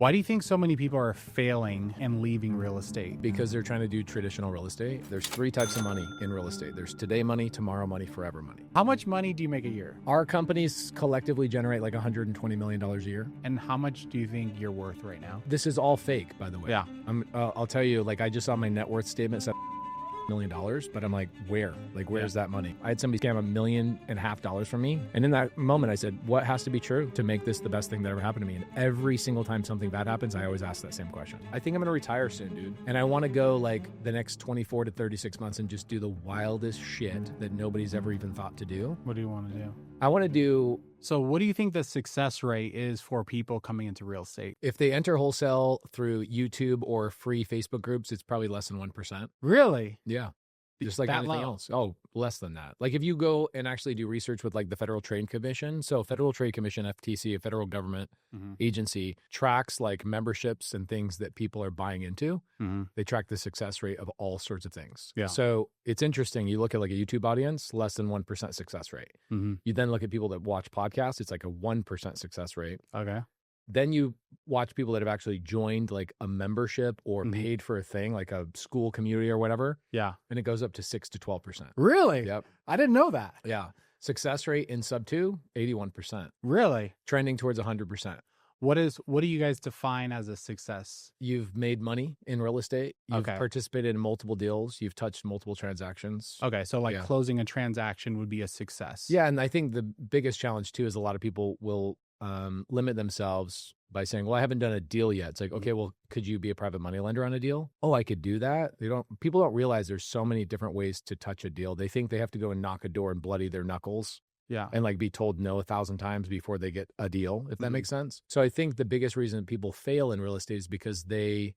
Why do you think so many people are failing and leaving real estate? Because they're trying to do traditional real estate. There's three types of money in real estate. There's today money, tomorrow money, forever money. How much money do you make a year? Our companies collectively generate like $120 million a year. And how much do you think you're worth right now? This is all fake, by the way. Yeah. I'll tell you, like I just saw my net worth statement $7 million, but I'm like, where? Like, where's that money? I had somebody scam $1.5 million from me. And in that moment, I said, what has to be true to make this the best thing that ever happened to me? And every single time something bad happens, I always ask that same question. I think I'm going to retire soon, dude. And I want to go like the next 24 to 36 months and just do the wildest shit that nobody's ever even thought to do. What do you want to do? I want to do... So what do you think the success rate is for people coming into real estate? If they enter wholesale through YouTube or free Facebook groups, it's probably less than 1%. Really? Yeah. Just like That anything low? else. Oh, less than that. Like if you go and actually do research with like the Federal Trade Commission. So Federal Trade Commission, FTC, a federal government agency, tracks like memberships and things that people are buying into. They track the success rate of all sorts of things. Yeah. So it's interesting. You look at like a YouTube audience, less than 1% success rate. You then look at people that watch podcasts, it's like a 1% success rate. Okay. Then you watch people that have actually joined like a membership or paid for a thing like a Skool community or whatever. Yeah. And it goes up to 6 to 12%. Really? Yep. I didn't know that. Yeah. Success rate in sub 2, 81%. Really? Trending towards 100%. What do you guys define as a success? You've made money in real estate. You've Okay. participated in multiple deals. You've touched multiple transactions. Okay. So like Yeah. closing a transaction would be a success. Yeah. And I think the biggest challenge too is a lot of people will limit themselves by saying, well, I haven't done a deal yet. It's like, okay, well, could you be a private money lender on a deal? Oh, I could do that. People don't realize there's so many different ways to touch a deal. They think they have to go and knock a door and bloody their knuckles Yeah. and like be told no 1,000 times before they get a deal, if that makes sense. So I think the biggest reason people fail in real estate is because they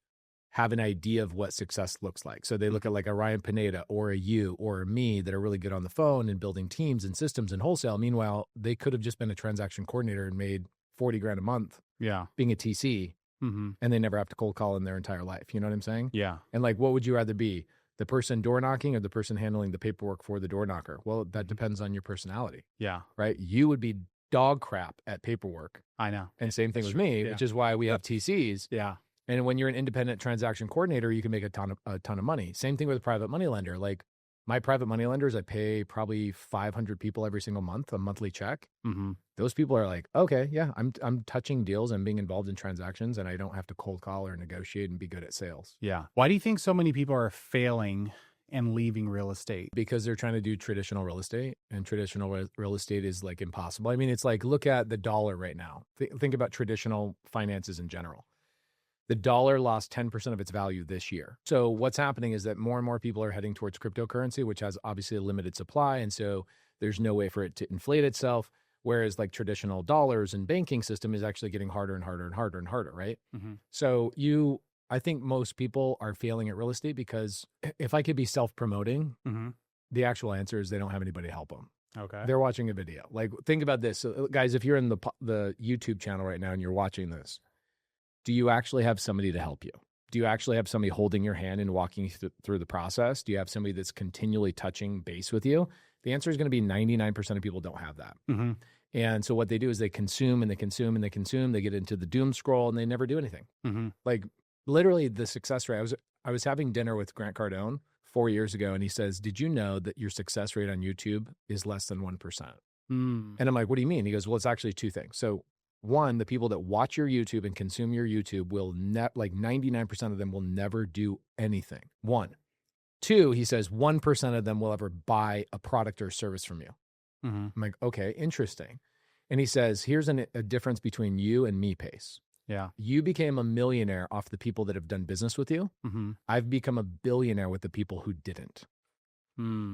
have an idea of what success looks like. So they look at like a Ryan Pineda or a you or a me that are really good on the phone and building teams and systems and wholesale. Meanwhile, they could have just been a transaction coordinator and made 40 grand a month Yeah. being a TC, and they never have to cold call in their entire life. You know what I'm saying? Yeah. And like, what would you rather be? The person door knocking or the person handling the paperwork for the door knocker? Well, that depends on your personality, Yeah. right? You would be dog crap at paperwork. I know. And same thing with me, Yeah. which is why we have TCs. Yeah. And when you're an independent transaction coordinator, you can make a ton of money. Same thing with a private money lender. Like my private money lenders, I pay probably 500 people every single month, a monthly check. Those people are like, okay, yeah, I'm touching deals and being involved in transactions, and I don't have to cold call or negotiate and be good at sales. Yeah. Why do you think so many people are failing and leaving real estate? Because they're trying to do traditional real estate, and traditional real estate is like impossible. I mean, it's like, look at the dollar right now. Think about traditional finances in general. The dollar lost 10% of its value this year. So what's happening is that more and more people are heading towards cryptocurrency, which has obviously a limited supply. And so there's no way for it to inflate itself. Whereas like traditional dollars and banking system is actually getting harder and harder and harder and harder, right? So I think most people are failing at real estate because if I could be self-promoting, the actual answer is they don't have anybody to help them. Okay. They're watching a video. Like think about this. So, guys, if you're in the YouTube channel right now and you're watching this, do you actually have somebody to help you? Do you actually have somebody holding your hand and walking you through the process? Do you have somebody that's continually touching base with you? The answer is going to be 99% of people don't have that. And so what they do is they consume and they consume and they consume. They get into the doom scroll and they never do anything. Like literally the success rate. I was having dinner with Grant Cardone 4 years ago, and he says, did you know that your success rate on YouTube is less than 1%? And I'm like, what do you mean? He goes, well, it's actually two things. So one, the people that watch your YouTube and consume your YouTube will like 99% of them will never do anything. One. Two, he says 1% of them will ever buy a product or service from you. I'm like, okay, interesting. And he says, here's a difference between you and me, Pace. Yeah. You became a millionaire off the people that have done business with you. I've become a billionaire with the people who didn't.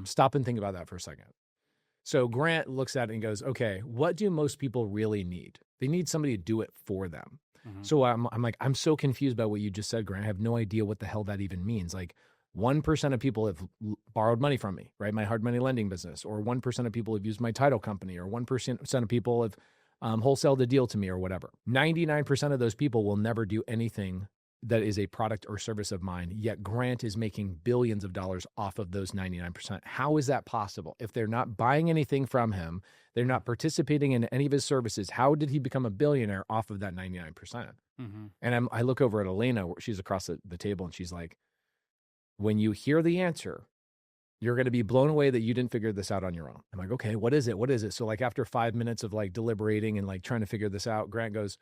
Stop and think about that for a second. So Grant looks at it and goes, okay, what do most people really need? They need somebody to do it for them. So I'm like, I'm so confused by what you just said, Grant. I have no idea what the hell that even means. Like 1% of people have borrowed money from me, right? My hard money lending business, or 1% of people have used my title company, or 1% of people have wholesaled a deal to me or whatever. 99% of those people will never do anything that is a product or service of mine, yet Grant is making billions of dollars off of those 99%. How is that possible? If they're not buying anything from him, they're not participating in any of his services, how did he become a billionaire off of that 99%? Mm-hmm. And I look over at Elena, where she's across the table, and she's like, when you hear the answer, you're going to be blown away that you didn't figure this out on your own. I'm like, okay, what is it? What is it? So like after 5 minutes of like deliberating and like trying to figure this out, Grant goes,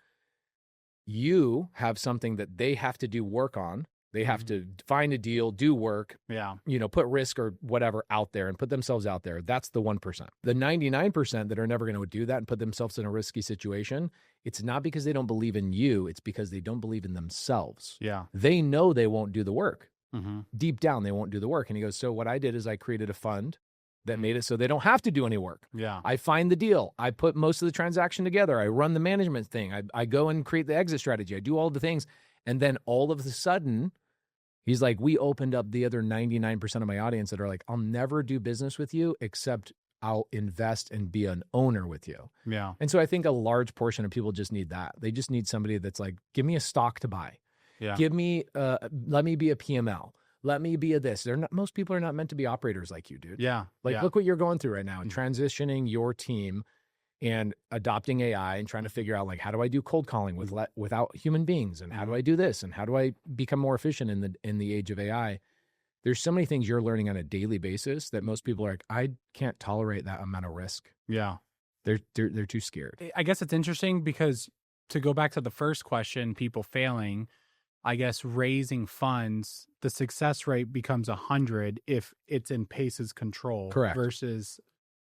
you have something that they have to do work on. They have to find a deal, do work, put risk or whatever out there and put themselves out there. That's the 1%. The 99% that are never going to do that and put themselves in a risky situation, it's not because they don't believe in you. It's because they don't believe in themselves. Yeah. They know they won't do the work. Mm-hmm. Deep down, they won't do the work. And he goes, so what I did is I created a fund that made it so they don't have to do any work. Yeah. I find the deal. I put most of the transaction together. I run the management thing. I go and create the exit strategy. I do all the things. And then all of a sudden, he's like, we opened up the other 99% of my audience that are like, I'll never do business with you except I'll invest and be an owner with you. Yeah. And so I think a large portion of people just need that. They just need somebody that's like, give me a stock to buy. Yeah. Give me, let me be a PML. Let me be a this. Most people are not meant to be operators like you, dude. Yeah. Like, look what you're going through right now and transitioning your team and adopting AI and trying to figure out, like, how do I do cold calling without human beings? And how do I do this? And how do I become more efficient in the age of AI? There's so many things you're learning on a daily basis that most people are like, I can't tolerate that amount of risk. Yeah. They're too scared. I guess it's interesting because to go back to the first question, people failing, I guess raising funds, the success rate becomes 100 if it's in Pace's control. Correct. Versus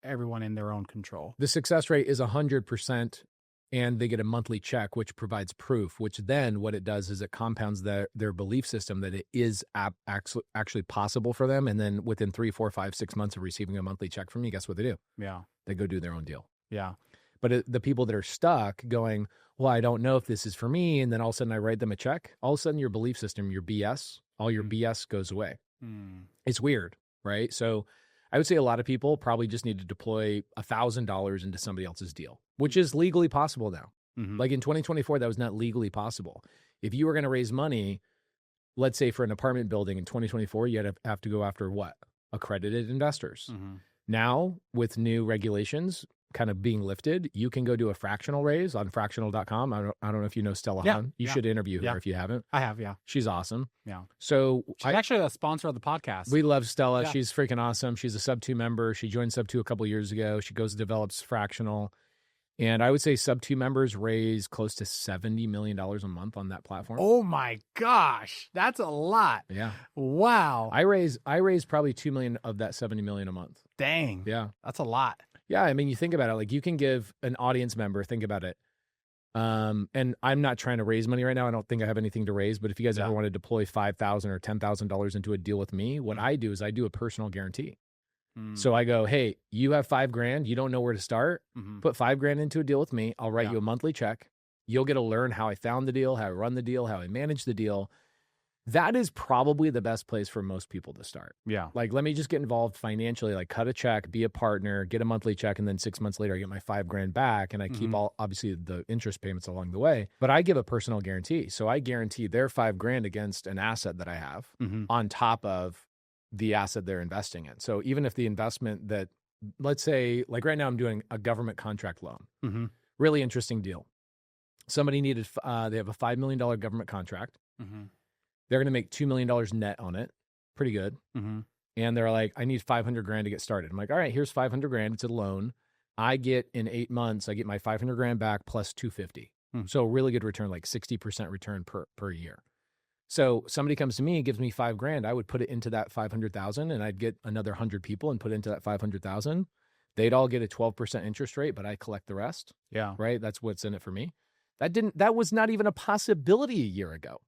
everyone in their own control. The success rate is 100%, and they get a monthly check, which provides proof, which then what it does is it compounds their belief system that it is actually possible for them. And then within 3, 4, 5, 6 months of receiving a monthly check from me, guess what they do? Yeah. They go do their own deal. Yeah. But the people that are stuck going, well, I don't know if this is for me. And then all of a sudden I write them a check. All of a sudden your belief system, your BS, all your BS goes away. It's weird, right? So I would say a lot of people probably just need to deploy $1,000 into somebody else's deal, which is legally possible now. Like in 2024, that was not legally possible. If you were going to raise money, let's say for an apartment building in 2024, you'd have to go after what? Accredited investors. Now, with new regulations kind of being lifted, you can go do a fractional raise on fractional.com. I don't know if you know Stella Hahn. You should interview her if you haven't. I have, yeah. She's awesome. Yeah. So she's actually a sponsor of the podcast. We love Stella. Yeah. She's freaking awesome. She's a Sub 2 member. She joined Sub 2 a couple years ago. She goes and develops fractional. And I would say Sub 2 members raise close to $70 million a month on that platform. Oh my gosh. That's a lot. Yeah. Wow. I raise probably $2 million of that $70 million a month. Dang. Yeah. That's a lot. Yeah, I mean, you think about it, like you can give an audience member, think about it. And I'm not trying to raise money right now. I don't think I have anything to raise, but if you guys ever want to deploy $5,000 or $10,000 into a deal with me, what I do is I do a personal guarantee. So I go, hey, you have $5,000. You don't know where to start. Put $5,000 into a deal with me. I'll write you a monthly check. You'll get to learn how I found the deal, how I run the deal, how I manage the deal. That is probably the best place for most people to start. Yeah. Like, let me just get involved financially, like cut a check, be a partner, get a monthly check. And then 6 months later, I get my $5,000 back and I keep obviously the interest payments along the way, but I give a personal guarantee. So I guarantee their $5,000 against an asset that I have on top of the asset they're investing in. So even if the investment that, let's say, like right now I'm doing a government contract loan, really interesting deal. Somebody needed, they have a $5 million government contract. They're going to make $2 million net on it. Pretty good. And they're like, I need $500,000 to get started. I'm like, all right, here's $500,000. It's a loan. I get in 8 months, I get my $500,000 back plus $250. So really good return, like 60% return per year. So somebody comes to me and gives me $5,000. I would put it into that 500,000 and I'd get another 100 people and put into that 500,000. They'd all get a 12% interest rate, but I collect the rest. Yeah. Right. That's what's in it for me. That was not even a possibility a year ago.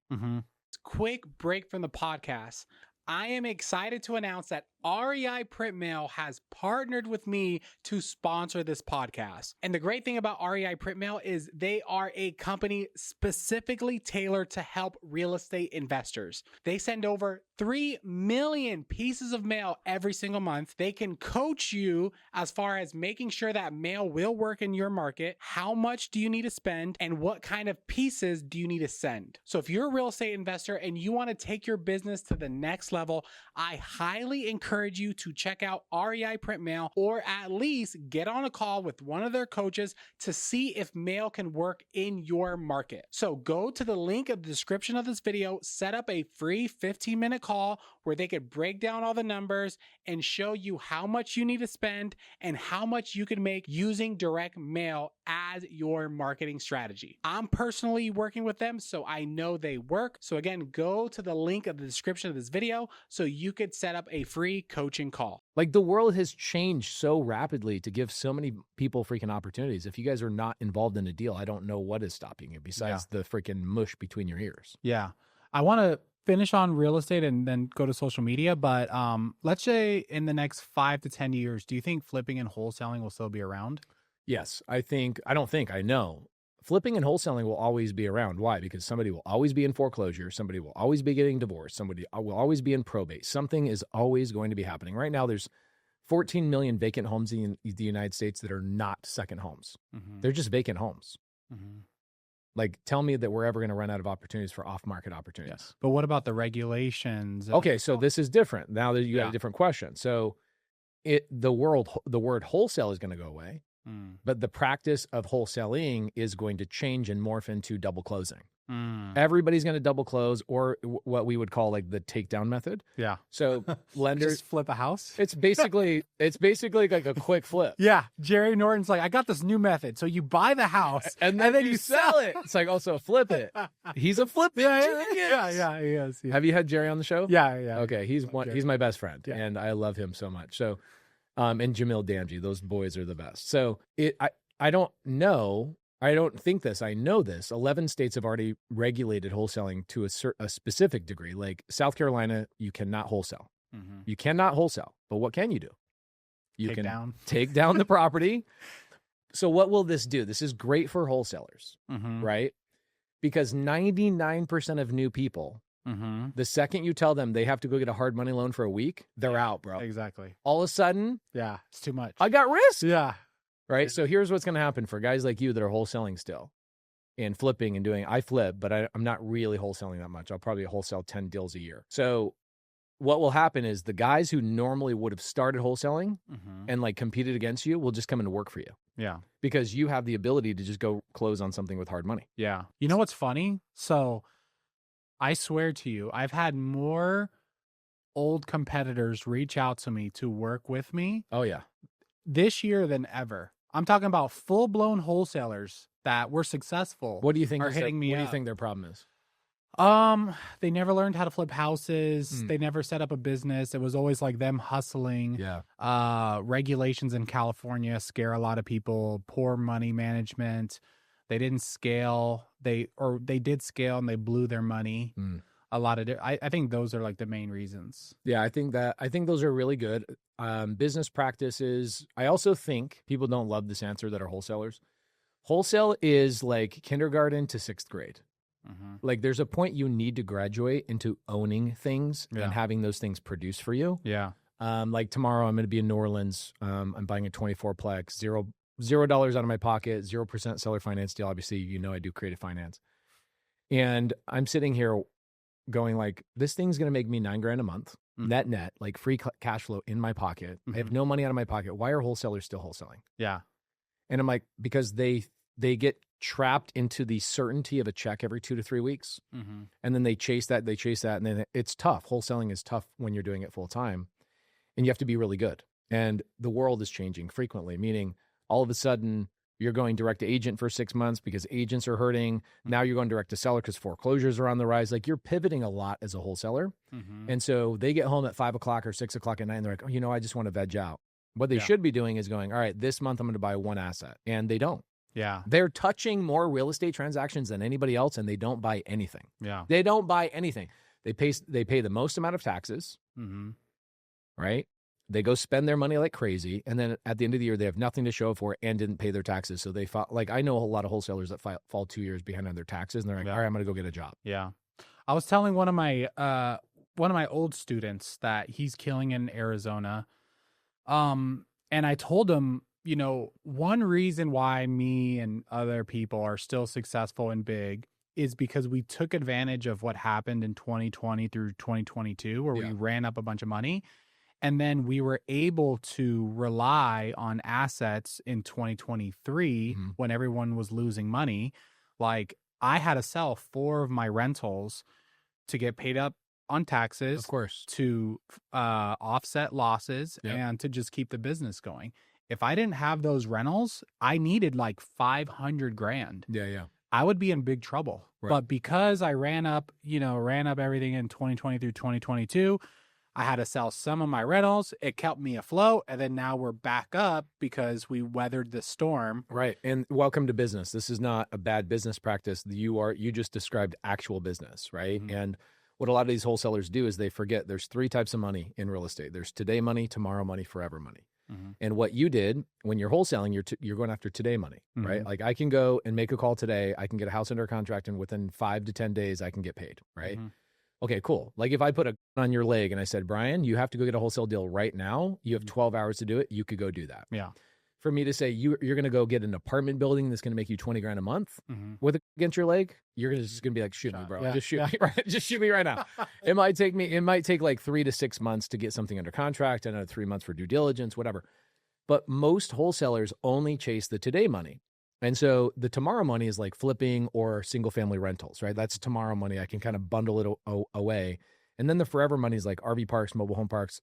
Quick break from the podcast. I am excited to announce that REI Print Mail has partnered with me to sponsor this podcast. And the great thing about REI Print Mail is they are a company specifically tailored to help real estate investors. They send over 3 million pieces of mail every single month. They can coach you as far as making sure that mail will work in your market. How much do you need to spend and what kind of pieces do you need to send? So if you're a real estate investor and you want to take your business to the next level, I highly encourage you to check out REI Print Mail, or at least get on a call with one of their coaches to see if mail can work in your market. So go to the link in the description of this video, set up a free 15-minute call where they could break down all the numbers and show you how much you need to spend and how much you can make using direct mail as your marketing strategy. I'm personally working with them, so I know they work. So again, go to the link in the description of this video so you could set up a free coaching call. Like, the world has changed so rapidly to give so many people freaking opportunities. If you guys are not involved in a deal, I don't know what is stopping you besides the freaking mush between your ears. Yeah. I want to finish on real estate and then go to social media. But let's say in the next 5 to 10 years, do you think flipping and wholesaling will still be around? Yes. I know. Flipping and wholesaling will always be around. Why? Because somebody will always be in foreclosure. Somebody will always be getting divorced. Somebody will always be in probate. Something is always going to be happening. Right now, there's 14 million vacant homes in the United States that are not second homes. Mm-hmm. They're just vacant homes. Mm-hmm. Like, tell me that we're ever going to run out of opportunities for off-market opportunities. Yes. But what about the regulations? Okay, so this is different. Now that you got a different question. So the word wholesale is going to go away. But the practice of wholesaling is going to change and morph into double closing. Everybody's going to double close, or what we would call like the takedown method. Yeah. So lenders just flip a house. It's basically like a quick flip. Yeah. Jerry Norton's like, I got this new method. So you buy the house and then you sell it. It's like, also flip it. He's a flip. Yeah, he is. Yeah. Have you had Jerry on the show? Yeah. Okay. He's my best friend, and I love him so much. So. And Jamil Damji, those boys are the best. So I don't know. I don't think this. I know this. 11 states have already regulated wholesaling to a specific degree. Like South Carolina, you cannot wholesale. Mm-hmm. You cannot wholesale. But what can you do? You can take down the property. So what will this do? This is great for wholesalers, right? Because 99% of new people, the second you tell them they have to go get a hard money loan for a week, they're out, bro. Exactly. All of a sudden, it's too much. I got risk. Yeah. Right. So here's what's going to happen for guys like you that are wholesaling still and flipping and doing. I flip, but I'm not really wholesaling that much. I'll probably wholesale 10 deals a year. So what will happen is the guys who normally would have started wholesaling and like competed against you will just come and work for you. Yeah. Because you have the ability to just go close on something with hard money. Yeah. You know what's funny? So I swear to you, I've had more old competitors reach out to me to work with me. Oh, yeah. This year than ever. I'm talking about full-blown wholesalers that were successful. What do you think are hitting me What do up. you think their problem is? They never learned how to flip houses. They never set up a business. It was always like them hustling. Yeah. Regulations in California scare a lot of people. Poor money management. They didn't scale. They did scale and they blew their money. A lot of I think those are like the main reasons. Yeah, I think those are really good. Business practices. I also think people don't love this answer that are wholesalers. Wholesale is like kindergarten to 6th grade. Like there's a point you need to graduate into owning things and having those things produce for you. Yeah. Like tomorrow I'm going to be in New Orleans. I'm buying a 24-plex, $0 out of my pocket, 0% seller finance deal. Obviously, you know I do creative finance. And I'm sitting here going like, this thing's going to make me $9,000 a month, net, like free cash flow in my pocket. I have no money out of my pocket. Why are wholesalers still wholesaling? Yeah. And I'm like, because they get trapped into the certainty of a check every 2 to 3 weeks. And then they chase that. And then it's tough. Wholesaling is tough when you're doing it full time. And you have to be really good. And the world is changing frequently, meaning all of a sudden you're going direct to agent for 6 months because agents are hurting. Now you're going direct to seller because foreclosures are on the rise. Like you're pivoting a lot as a wholesaler. And so they get home at 5 o'clock or 6 o'clock at night and they're like, oh, I just want to veg out. What they should be doing is going, all right, this month I'm going to buy one asset. And they don't. Yeah. They're touching more real estate transactions than anybody else and they don't buy anything. Yeah. They don't buy anything. They pay the most amount of taxes. right? They go spend their money like crazy, and then at the end of the year, they have nothing to show for it and didn't pay their taxes. So they fought, like, I know a lot of wholesalers that fall 2 years behind on their taxes, and they're like, all right, I'm going to go get a job. Yeah. I was telling one of my old students that he's killing in Arizona. And I told him, one reason why me and other people are still successful and big is because we took advantage of what happened in 2020 through 2022, where we ran up a bunch of money. And then we were able to rely on assets in 2023 when everyone was losing money. Like, I had to sell 4 of my rentals to get paid up on taxes, Of course, to offset losses, and to just keep the business going. If I didn't have those rentals, I needed like 500 grand. Yeah. I would be in big trouble. Right. But because I ran up everything in 2020 through 2022, I had to sell some of my rentals. It kept me afloat. And then now we're back up because we weathered the storm. Right. And welcome to business. This is not a bad business practice. You just described actual business, right? And what a lot of these wholesalers do is they forget there's 3 types of money in real estate. There's today money, tomorrow money, forever money. And what you did when you're wholesaling, you're going after today money, right? Like, I can go and make a call today. I can get a house under contract, and within 5 to 10 days, I can get paid, right? Okay, cool. Like, if I put a gun on your leg and I said, Brian, you have to go get a wholesale deal right now. You have 12 hours to do it. You could go do that. Yeah. For me to say you're going to go get an apartment building that's going to make you 20 grand a month with against your leg, you're just going to be like, shoot me, bro. Yeah. Just shoot me, right? Just shoot me right now. It might take like 3 to 6 months to get something under contract, and 3 months for due diligence, whatever. But most wholesalers only chase the today money. And so the tomorrow money is like flipping or single family rentals, right? That's tomorrow money. I can kind of bundle it away. And then the forever money is like RV parks, mobile home parks.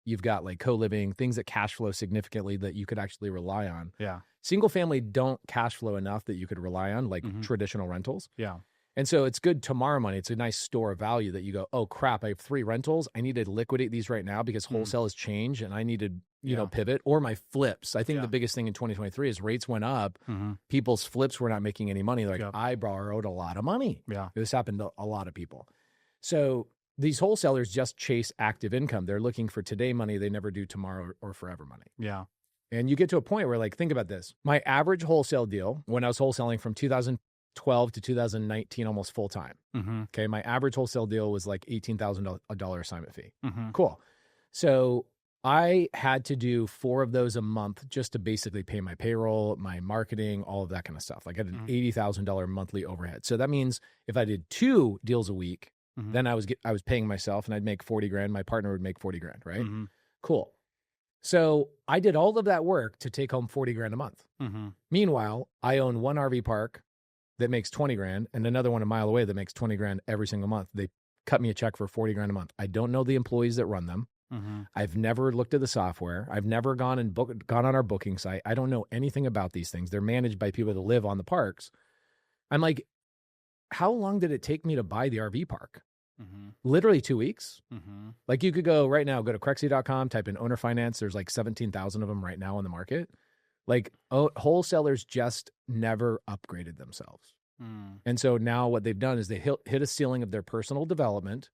You've got like co-living, things that cash flow significantly that you could actually rely on. Yeah. Single family don't cash flow enough that you could rely on, like traditional rentals. Yeah. And so it's good tomorrow money. It's a nice store of value that you go, oh crap, I have 3 rentals. I need to liquidate these right now because wholesale has changed and I need to, pivot. Or my flips. I think the biggest thing in 2023 is rates went up. People's flips were not making any money. They're like, I borrowed a lot of money. Yeah. This happened to a lot of people. So these wholesalers just chase active income. They're looking for today money. They never do tomorrow or forever money. Yeah. And you get to a point where, like, think about this. My average wholesale deal when I was wholesaling from 2012 to 2019, almost full time. Okay. My average wholesale deal was like $18,000 assignment fee. Cool. So I had to do 4 of those a month just to basically pay my payroll, my marketing, all of that kind of stuff. Like, I had an $80,000 monthly overhead. So that means if I did 2 deals a week, then I was paying myself and I'd make 40 grand. My partner would make 40 grand, right? Cool. So I did all of that work to take home 40 grand a month. Meanwhile, I own one RV park that makes 20 grand and another one a mile away that makes 20 grand every single month. They cut me a check for 40 grand a month. I don't know the employees that run them. I've never looked at the software. I've never gone on our booking site. I don't know anything about these things. They're managed by people that live on the parks. I'm like, how long did it take me to buy the RV park? Literally 2 weeks. Like, you could go right now, go to Crexy.com, type in owner finance. There's like 17,000 of them right now on the market. Like, wholesalers just never upgraded themselves. And so now what they've done is they hit a ceiling of their personal development.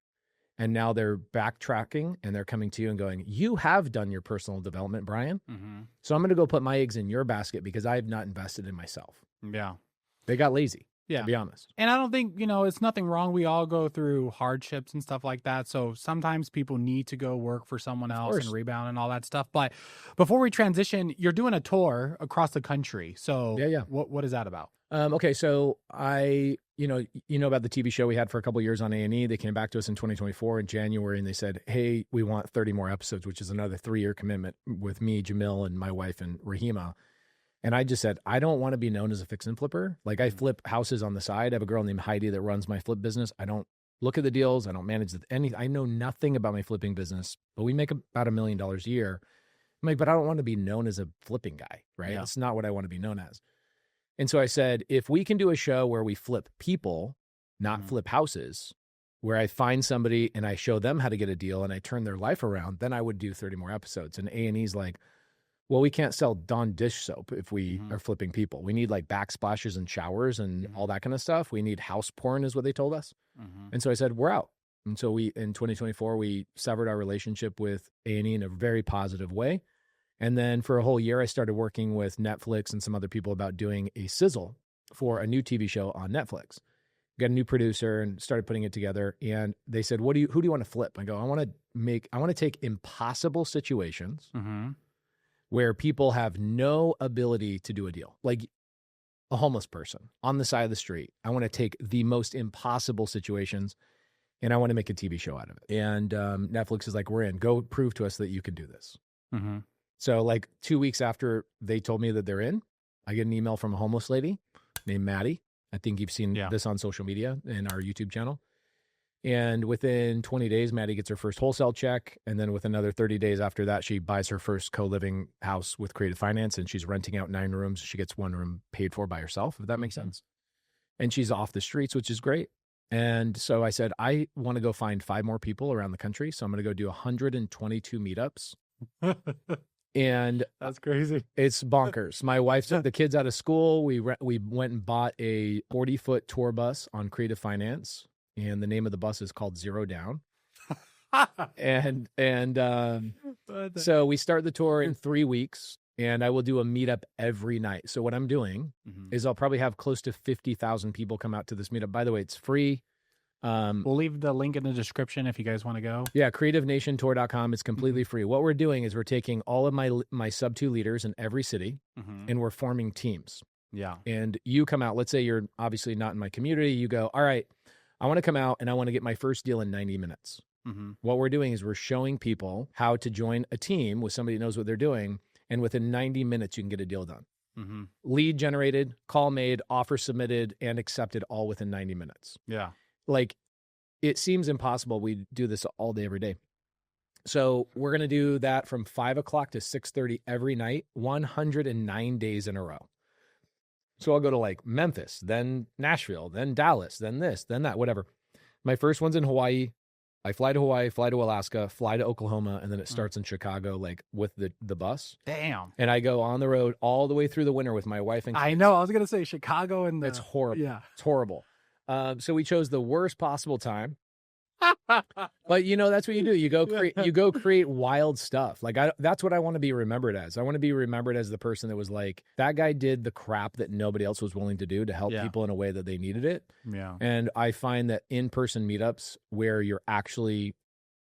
And now they're backtracking and they're coming to you and going, you have done your personal development, Brian. So I'm going to go put my eggs in your basket because I have not invested in myself. Yeah. They got lazy. Yeah. To be honest. And I don't think, it's nothing wrong. We all go through hardships and stuff like that. So sometimes people need to go work for someone else and rebound and all that stuff. But before we transition, you're doing a tour across the country. So what is that about? Okay. So you know about the TV show we had for a couple of years on A&E. They came back to us in 2024 in January and they said, hey, we want 30 more episodes, which is another 3-year commitment with me, Jamil, and my wife and Rahima. And I just said, I don't want to be known as a fix and flipper. Like, I flip houses on the side. I have a girl named Heidi that runs my flip business. I don't look at the deals. I don't manage I know nothing about my flipping business, but we make about $1 million a year. I'm like, but I don't want to be known as a flipping guy, right? It's not what I want to be known as. And so I said, if we can do a show where we flip people, not flip houses, where I find somebody and I show them how to get a deal and I turn their life around, then I would do 30 more episodes. And A&E's like, well, we can't sell Dawn dish soap if we are flipping people. We need like backsplashes and showers and all that kind of stuff. We need house porn is what they told us. And so I said, we're out. And so in 2024, we severed our relationship with A&E in a very positive way. And then for a whole year, I started working with Netflix and some other people about doing a sizzle for a new TV show on Netflix. Got a new producer and started putting it together. And they said, who do you want to flip? I go, I want to take impossible situations where people have no ability to do a deal. Like a homeless person on the side of the street. I want to take the most impossible situations and I want to make a TV show out of it. And Netflix is like, we're in. Go prove to us that you can do this. So like 2 weeks after they told me that they're in, I get an email from a homeless lady named Maddie. I think you've seen this on social media and our YouTube channel. And within 20 days, Maddie gets her first wholesale check. And then with another 30 days after that, she buys her first co-living house with Creative Finance. And she's renting out 9 rooms. She gets 1 room paid for by herself, if that makes sense. And she's off the streets, which is great. And so I said, I want to go find 5 more people around the country. So I'm going to go do 122 meetups. And that's crazy. It's bonkers. My wife took the kids out of school. We went and bought a 40-foot tour bus on Creative Finance. And the name of the bus is called Zero Down. So we start the tour in 3 weeks. And I will do a meetup every night. So what I'm doing is I'll probably have close to 50,000 people come out to this meetup. By the way, it's free. We'll leave the link in the description if you guys want to go. Yeah, creativenationtour.com. It's completely free. What we're doing is we're taking all of my sub 2 leaders in every city and we're forming teams. Yeah. And you come out, let's say you're obviously not in my community. You go, all right, I want to come out and I want to get my first deal in 90 minutes. What we're doing is we're showing people how to join a team with somebody who knows what they're doing. And within 90 minutes, you can get a deal done. Lead generated, call made, offer submitted, and accepted all within 90 minutes. Yeah. Like, it seems impossible. We do this all day, every day. So we're going to do that from 5 o'clock to 6:30 every night, 109 days in a row. So I'll go to like Memphis, then Nashville, then Dallas, then this, then that, whatever. My first one's in Hawaii. I fly to Hawaii, fly to Alaska, fly to Oklahoma, and then it starts in Chicago, like with the bus. Damn. And I go on the road all the way through the winter with my wife and kids. I know. I was going to say Chicago and it's horrible. Yeah. It's horrible. So we chose the worst possible time. But you know, that's what you do. You go create wild stuff. Like that's what I want to be remembered as. I want to be remembered as the person that was like, that guy did the crap that nobody else was willing to do to help people in a way that they needed it. Yeah. And I find that in-person meetups where you're actually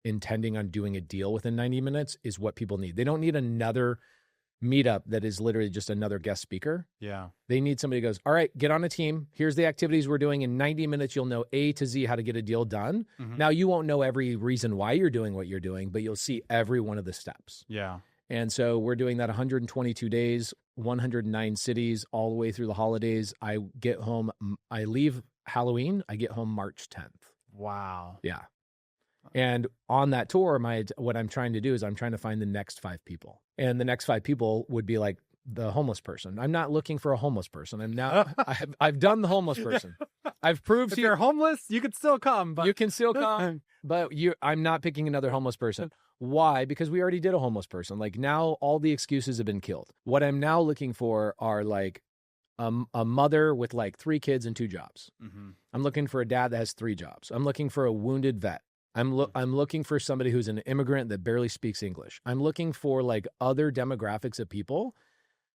intending on doing a deal within 90 minutes is what people need. They don't need another meetup that is literally just another guest speaker. Yeah. They need somebody who goes, all right, get on a team. Here's the activities we're doing. In 90 minutes, you'll know A to Z how to get a deal done. Now, you won't know every reason why you're doing what you're doing, but you'll see every one of the steps. Yeah. And so we're doing that 122 days, 109 cities, all the way through the holidays. I get home. I leave Halloween. I get home March 10th. Wow. Yeah. And on that tour, what I'm trying to do is I'm trying to find the next 5 people. And the next 5 people would be like the homeless person. I'm not looking for a homeless person. I've done the homeless person. I've proved if you're homeless, you could still come. But you can still come, but I'm not picking another homeless person. Why? Because we already did a homeless person. Like now all the excuses have been killed. What I'm now looking for are like a mother with like 3 kids and 2 jobs. I'm looking for a dad that has 3 jobs. I'm looking for a wounded vet. I'm looking for somebody who's an immigrant that barely speaks English. I'm looking for like other demographics of people.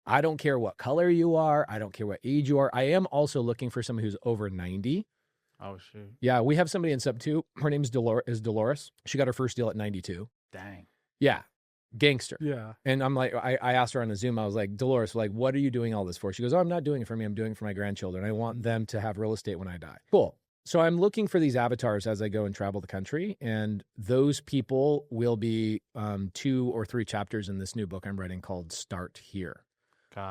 I don't care what color you are. I don't care what age you are. I am also looking for somebody who's over 90. Oh, shoot. Yeah, we have somebody in sub 2. Her name's Dolores. She got her first deal at 92. Dang. Yeah, gangster. Yeah. And I'm like, I asked her on a Zoom. I was like, Dolores, like, what are you doing all this for? She goes, oh, I'm not doing it for me. I'm doing it for my grandchildren. I want them to have real estate when I die. Cool. So I'm looking for these avatars as I go and travel the country, and those people will be 2 or 3 chapters in this new book I'm writing called Start Here.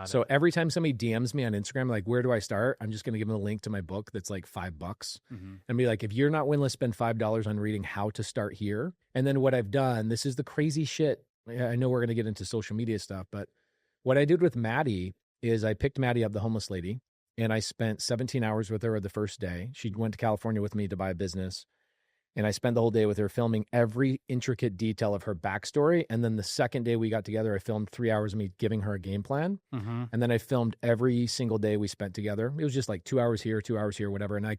So every time somebody DMs me on Instagram, like, where do I start? I'm just going to give them a link to my book that's like $5 and be like, if you're not willing to spend $5 on reading How to Start Here. And then what I've done, this is the crazy shit. I know we're going to get into social media stuff, but what I did with Maddie is I picked Maddie up, the homeless lady, and I spent 17 hours with her the first day. She went to California with me to buy a business. And I spent the whole day with her filming every intricate detail of her backstory. And then the second day we got together, I filmed 3 hours of me giving her a game plan. And then I filmed every single day we spent together. It was just like 2 hours here, 2 hours here, whatever. And I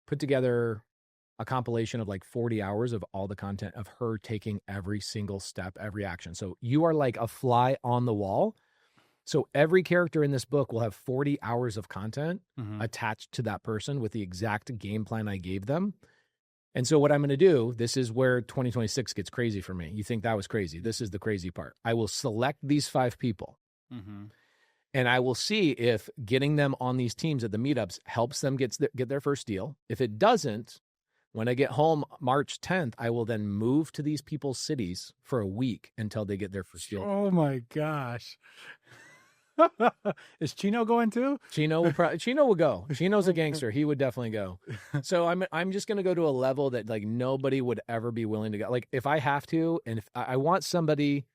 put together a compilation of like 40 hours of all the content of her taking every single step, every action. So you are like a fly on the wall. So every character in this book will have 40 hours of content attached to that person with the exact game plan I gave them. And so what I'm going to do, this is where 2026 gets crazy for me. You think that was crazy. This is the crazy part. I will select these 5 people and I will see if getting them on these teams at the meetups helps them get their first deal. If it doesn't, when I get home March 10th, I will then move to these people's cities for a week until they get their first deal. Oh my gosh. Is Chino going too? Chino will go. Chino's a gangster. He would definitely go. So I'm just going to go to a level that like nobody would ever be willing to go. Like if I have to, and if I want somebody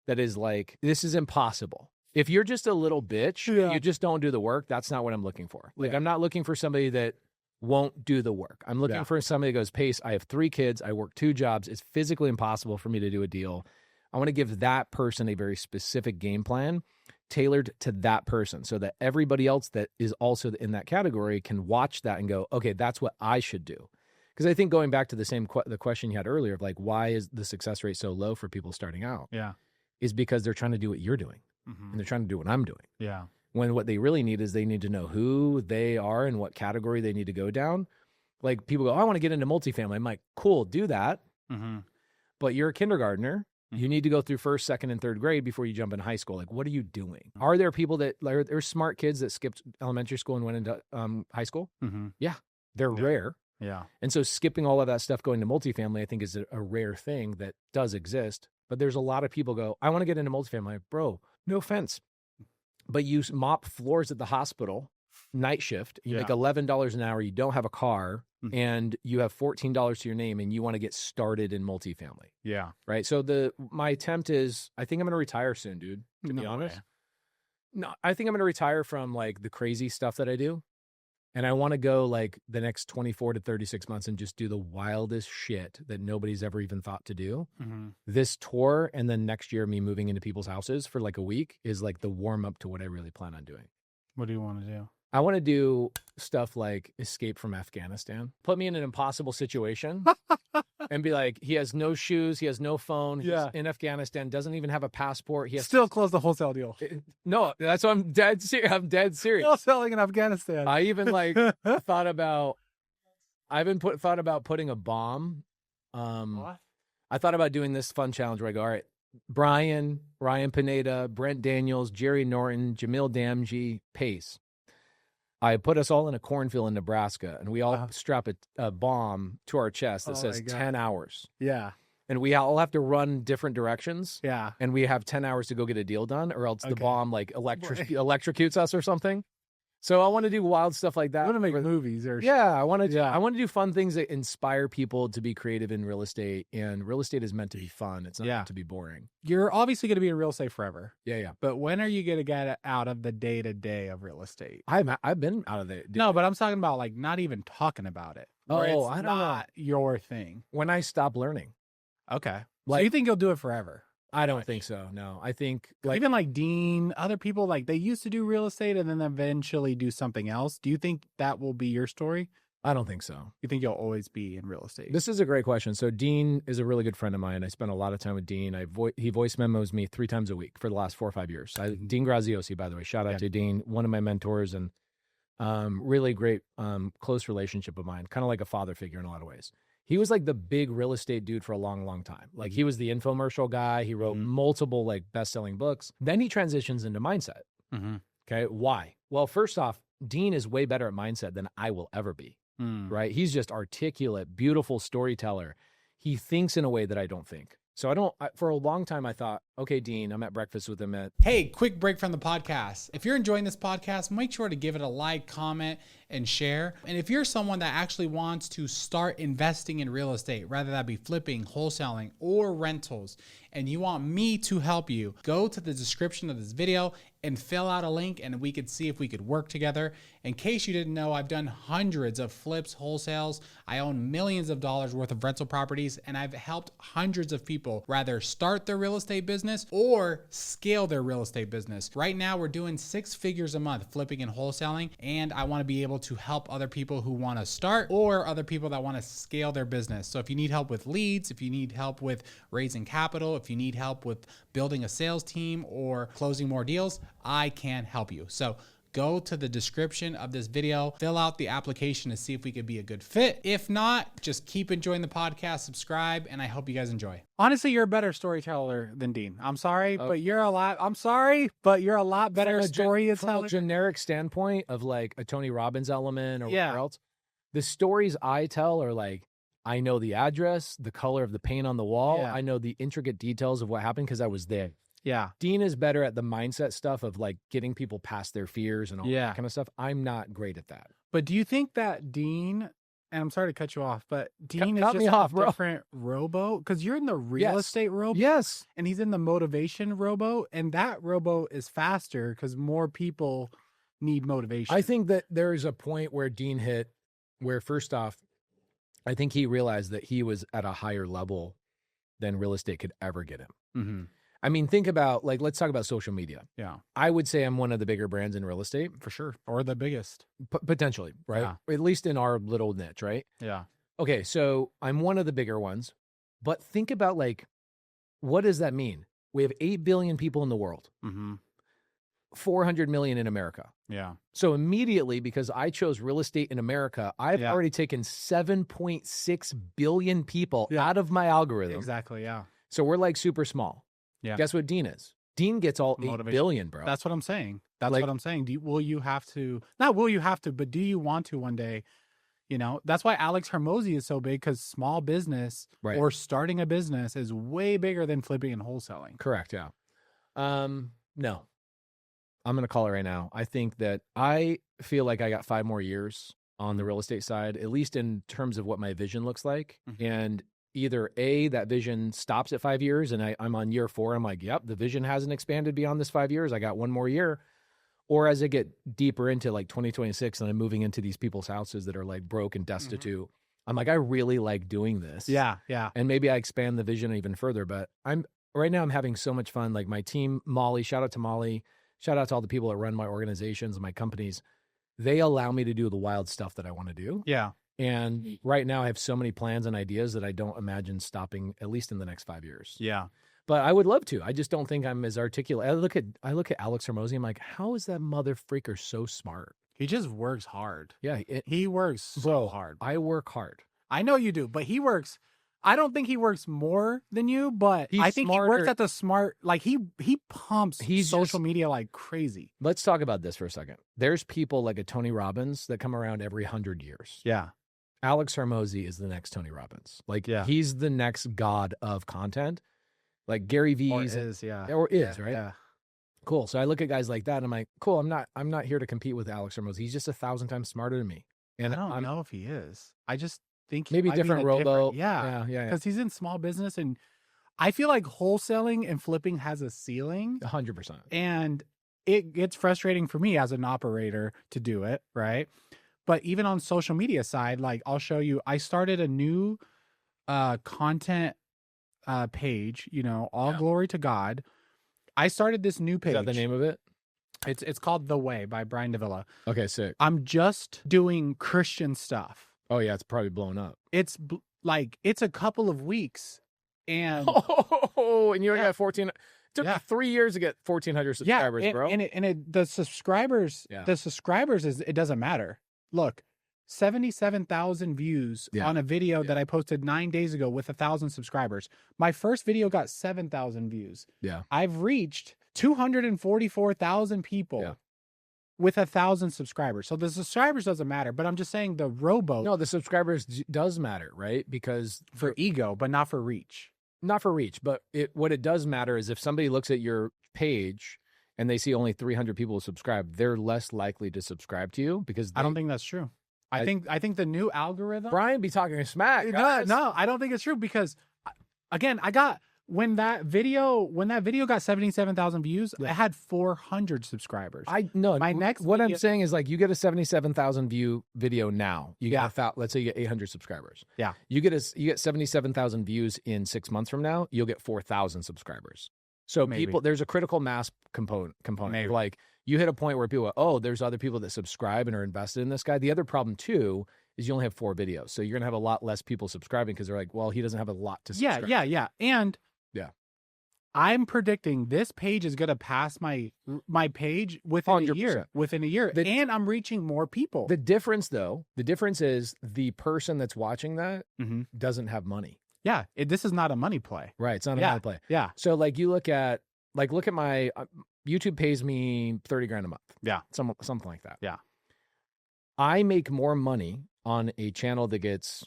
that is like, this is impossible. If you're just a little bitch, you just don't do the work. That's not what I'm looking for. Like I'm not looking for somebody that won't do the work. I'm looking for somebody that goes, Pace, I have 3 kids. I work 2 jobs. It's physically impossible for me to do a deal. I want to give that person a very specific game plan tailored to that person so that everybody else that is also in that category can watch that and go, okay, that's what I should do. Because I think going back to the question you had earlier of like, why is the success rate so low for people starting out? Yeah. Is because they're trying to do what you're doing and they're trying to do what I'm doing. Yeah. When what they really need is they need to know who they are and what category they need to go down. Like people go, oh, I want to get into multifamily. I'm like, cool, do that. But you're a kindergartner. You need to go through 1st, 2nd, and 3rd grade before you jump into high school. Like, what are you doing? Are there people that there's smart kids that skipped elementary school and went into high school? Yeah, they're rare. Yeah. And so skipping all of that stuff going to multifamily, I think is a rare thing that does exist. But there's a lot of people go, I want to get into multifamily. Bro, no offense. But you mop floors at the hospital, night shift, you make $11 an hour, you don't have a car, and you have $14 to your name, and you want to get started in multifamily. Yeah. Right? So my attempt is, I think I'm going to retire soon, dude, to be honest. No, I think I'm going to retire from like the crazy stuff that I do. And I want to go like the next 24 to 36 months and just do the wildest shit that nobody's ever even thought to do. This tour and then next year me moving into people's houses for like a week is like the warm up to what I really plan on doing. What do you want to do? I want to do stuff like escape from Afghanistan. Put me in an impossible situation and be like, he has no shoes, he has no phone, he's in Afghanistan, doesn't even have a passport. He has still close the wholesale deal. No, that's why I'm dead serious. I'm dead serious. Wholesaling in Afghanistan. I even like thought about putting a bomb. What? I thought about doing this fun challenge where I go, all right, Brian, Ryan Pineda, Brent Daniels, Jerry Norton, Jamil Damji, Pace. I put us all in a cornfield in Nebraska, and we all strap a bomb to our chest that says 10 hours. Yeah. And we all have to run different directions. Yeah. And we have 10 hours to go get a deal done, or else the bomb like electrocutes us or something. So I want to do wild stuff like that. I want to make movies or I want to do fun things that inspire people to be creative in real estate. And real estate is meant to be fun. It's not meant to be boring. You're obviously going to be in real estate forever. Yeah. But when are you going to get out of the day-to-day of real estate? I've been out of it. No, but I'm talking about like not even talking about it. I don't know. Your thing. When I stop learning. Okay. So you think you'll do it forever? I don't think so. No, I think like even like Dean, other people like they used to do real estate and then eventually do something else. Do you think that will be your story? I don't think so. You think you'll always be in real estate? This is a great question. So Dean is a really good friend of mine. I spent a lot of time with Dean. He voice memos me 3 times a week for the last 4 or 5 years. Dean Graziosi, by the way, shout out to Dean, one of my mentors and really great close relationship of mine, kind of like a father figure in a lot of ways. He was like the big real estate dude for a long, long time. Like he was the infomercial guy. He wrote multiple like best-selling books. Then he transitions into mindset. Okay. Why? Well, first off, Dean is way better at mindset than I will ever be. Right? He's just articulate, beautiful storyteller. He thinks in a way that I don't think. So for a long time, I thought, okay, Dean, I'm at breakfast with him Hey, quick break from the podcast. If you're enjoying this podcast, make sure to give it a like, comment, and share. And if you're someone that actually wants to start investing in real estate, whether that be flipping, wholesaling, or rentals, and you want me to help you, go to the description of this video and fill out a link and we could see if we could work together. In case you didn't know, I've done hundreds of flips, wholesales. I own millions of dollars worth of rental properties, and I've helped hundreds of people rather start their real estate business or scale their real estate business. Right now, we're doing 6 figures a month flipping and wholesaling, and I want to be able to help other people who want to start or other people that want to scale their business. So if you need help with leads, if you need help with raising capital, if you need help with building a sales team or closing more deals, I can help you. So go to the description of this video, fill out the application to see if we could be a good fit. If not, just keep enjoying the podcast, subscribe, and I hope you guys enjoy. Honestly, you're a better storyteller than Dean. I'm sorry, but you're a lot better storyteller. From a generic standpoint of like a Tony Robbins element or whatever else, the stories I tell are like, I know the address, the color of the paint on the wall. Yeah. I know the intricate details of what happened because I was there. Yeah. Dean is better at the mindset stuff of like getting people past their fears and all that kind of stuff. I'm not great at that. But do you think that Dean, and I'm sorry to cut you off, but Dean is cut just me off, a bro. different rowboat? Because you're in the real estate rowboat. Yes. And he's in the motivation rowboat. And that rowboat is faster because more people need motivation. I think that there is a point where Dean hit where, first off, I think he realized that he was at a higher level than real estate could ever get him. Mm-hmm. I mean, think about, like, let's talk about social media. Yeah. I would say I'm one of the bigger brands in real estate. For sure. Or the biggest. Potentially, right? Yeah. At least in our little niche, right? Yeah. Okay, so I'm one of the bigger ones. But think about, like, what does that mean? We have 8 billion people in the world. Mm-hmm. 400 million in America. Yeah. So immediately, because I chose real estate in America, I've already taken 7.6 billion people out of my algorithm. Exactly, yeah. So we're like super small. Yeah. Guess what Dean is? Dean gets all 8 billion, bro. That's what I'm saying. That's what I'm saying. Will you have to, not will you have to, but do you want to one day? You know, that's why Alex Hormozy is so big, because small business or starting a business is way bigger than flipping and wholesaling. Correct, yeah. No. I'm going to call it right now. I think that I feel like I got 5 more years on the real estate side, at least in terms of what my vision looks like. Mm-hmm. And either A, that vision stops at 5 years and I'm on year 4. I'm like, yep, the vision hasn't expanded beyond this 5 years. I got 1 more year. Or as I get deeper into like 2026 and I'm moving into these people's houses that are like broke and destitute, I'm like, I really like doing this. Yeah, yeah. And maybe I expand the vision even further. But right now I'm having so much fun. Like my team, Molly, shout out to Molly. Shout out to all the people that run my organizations and my companies. They allow me to do the wild stuff that I want to do. Yeah. And right now I have so many plans and ideas that I don't imagine stopping, at least in the next 5 years. Yeah. But I would love to. I just don't think I'm as articulate. I look at Alex Hormozy. I'm like, how is that mother freaker so smart? He just works hard. Yeah. He works so hard. I work hard. I know you do, but he works. I don't think he works more than you, but I think he works at the smart, like he pumps social media like crazy. Let's talk about this for a second. There's people like a Tony Robbins that come around every 100 years. Yeah. Alex Hormozy is the next Tony Robbins. Like he's the next god of content. Like Gary V's. Or is, right? Yeah. Cool. So I look at guys like that and I'm like, cool, I'm not here to compete with Alex Hormozy. He's just 1,000 times smarter than me. And I don't know if he is. I just think maybe different rowboat. Yeah. Because he's in small business, and I feel like wholesaling and flipping has a ceiling. 100%. And it gets frustrating for me as an operator to do it, right? But even on social media side, like I'll show you, I started a new content page, all glory to God. I started this new page. Is that the name of it? It's called The Way by Brian DeVilla. Okay, sick. I'm just doing Christian stuff. Oh yeah, it's probably blown up. It's it's a couple of weeks, and and you already got 14. It took me 3 years to get 1,400 subscribers, bro. And the subscribers, it doesn't matter. Look, 77,000 views on a video that I posted 9 days ago with 1,000 subscribers. My first video got 7,000 views. Yeah, I've reached 244,000 people with 1,000 subscribers. So the subscribers doesn't matter, but I'm just saying the rowboat. No, the subscribers does matter, right? Because for ego, but not for reach. Not for reach, but what it does matter is if somebody looks at your page and they see only 300 people subscribe, they're less likely to subscribe to you because I don't think that's true. I think the new algorithm. Brian be talking smack. No, I don't think it's true because, again, I got when that video got 77,000 views, Yeah. it had 400 subscribers. No, My next what I'm video- saying is like you get a 77,000 view video now. You Yeah. get let's say you get 800 subscribers. Yeah. You get 77,000 views in 6 months from now, you'll get 4,000 subscribers. So Maybe. there's a critical mass component. Maybe. Like you hit a point where people go, oh, there's other people that subscribe and are invested in this guy. The other problem too is you only have 4 videos. So you're going to have a lot less people subscribing because they're like, well, he doesn't have a lot to subscribe. Yeah. And Yeah. I'm predicting this page is going to pass my page within 100%. a year. Within a year. And I'm reaching more people. The difference is the person that's watching that Mhm. doesn't have money. Yeah. This is not a money play. Right. It's not a Yeah. money play. Yeah. So like you look at my YouTube pays me $30,000 a month. Yeah. Something like that. Yeah. I make more money on a channel that gets,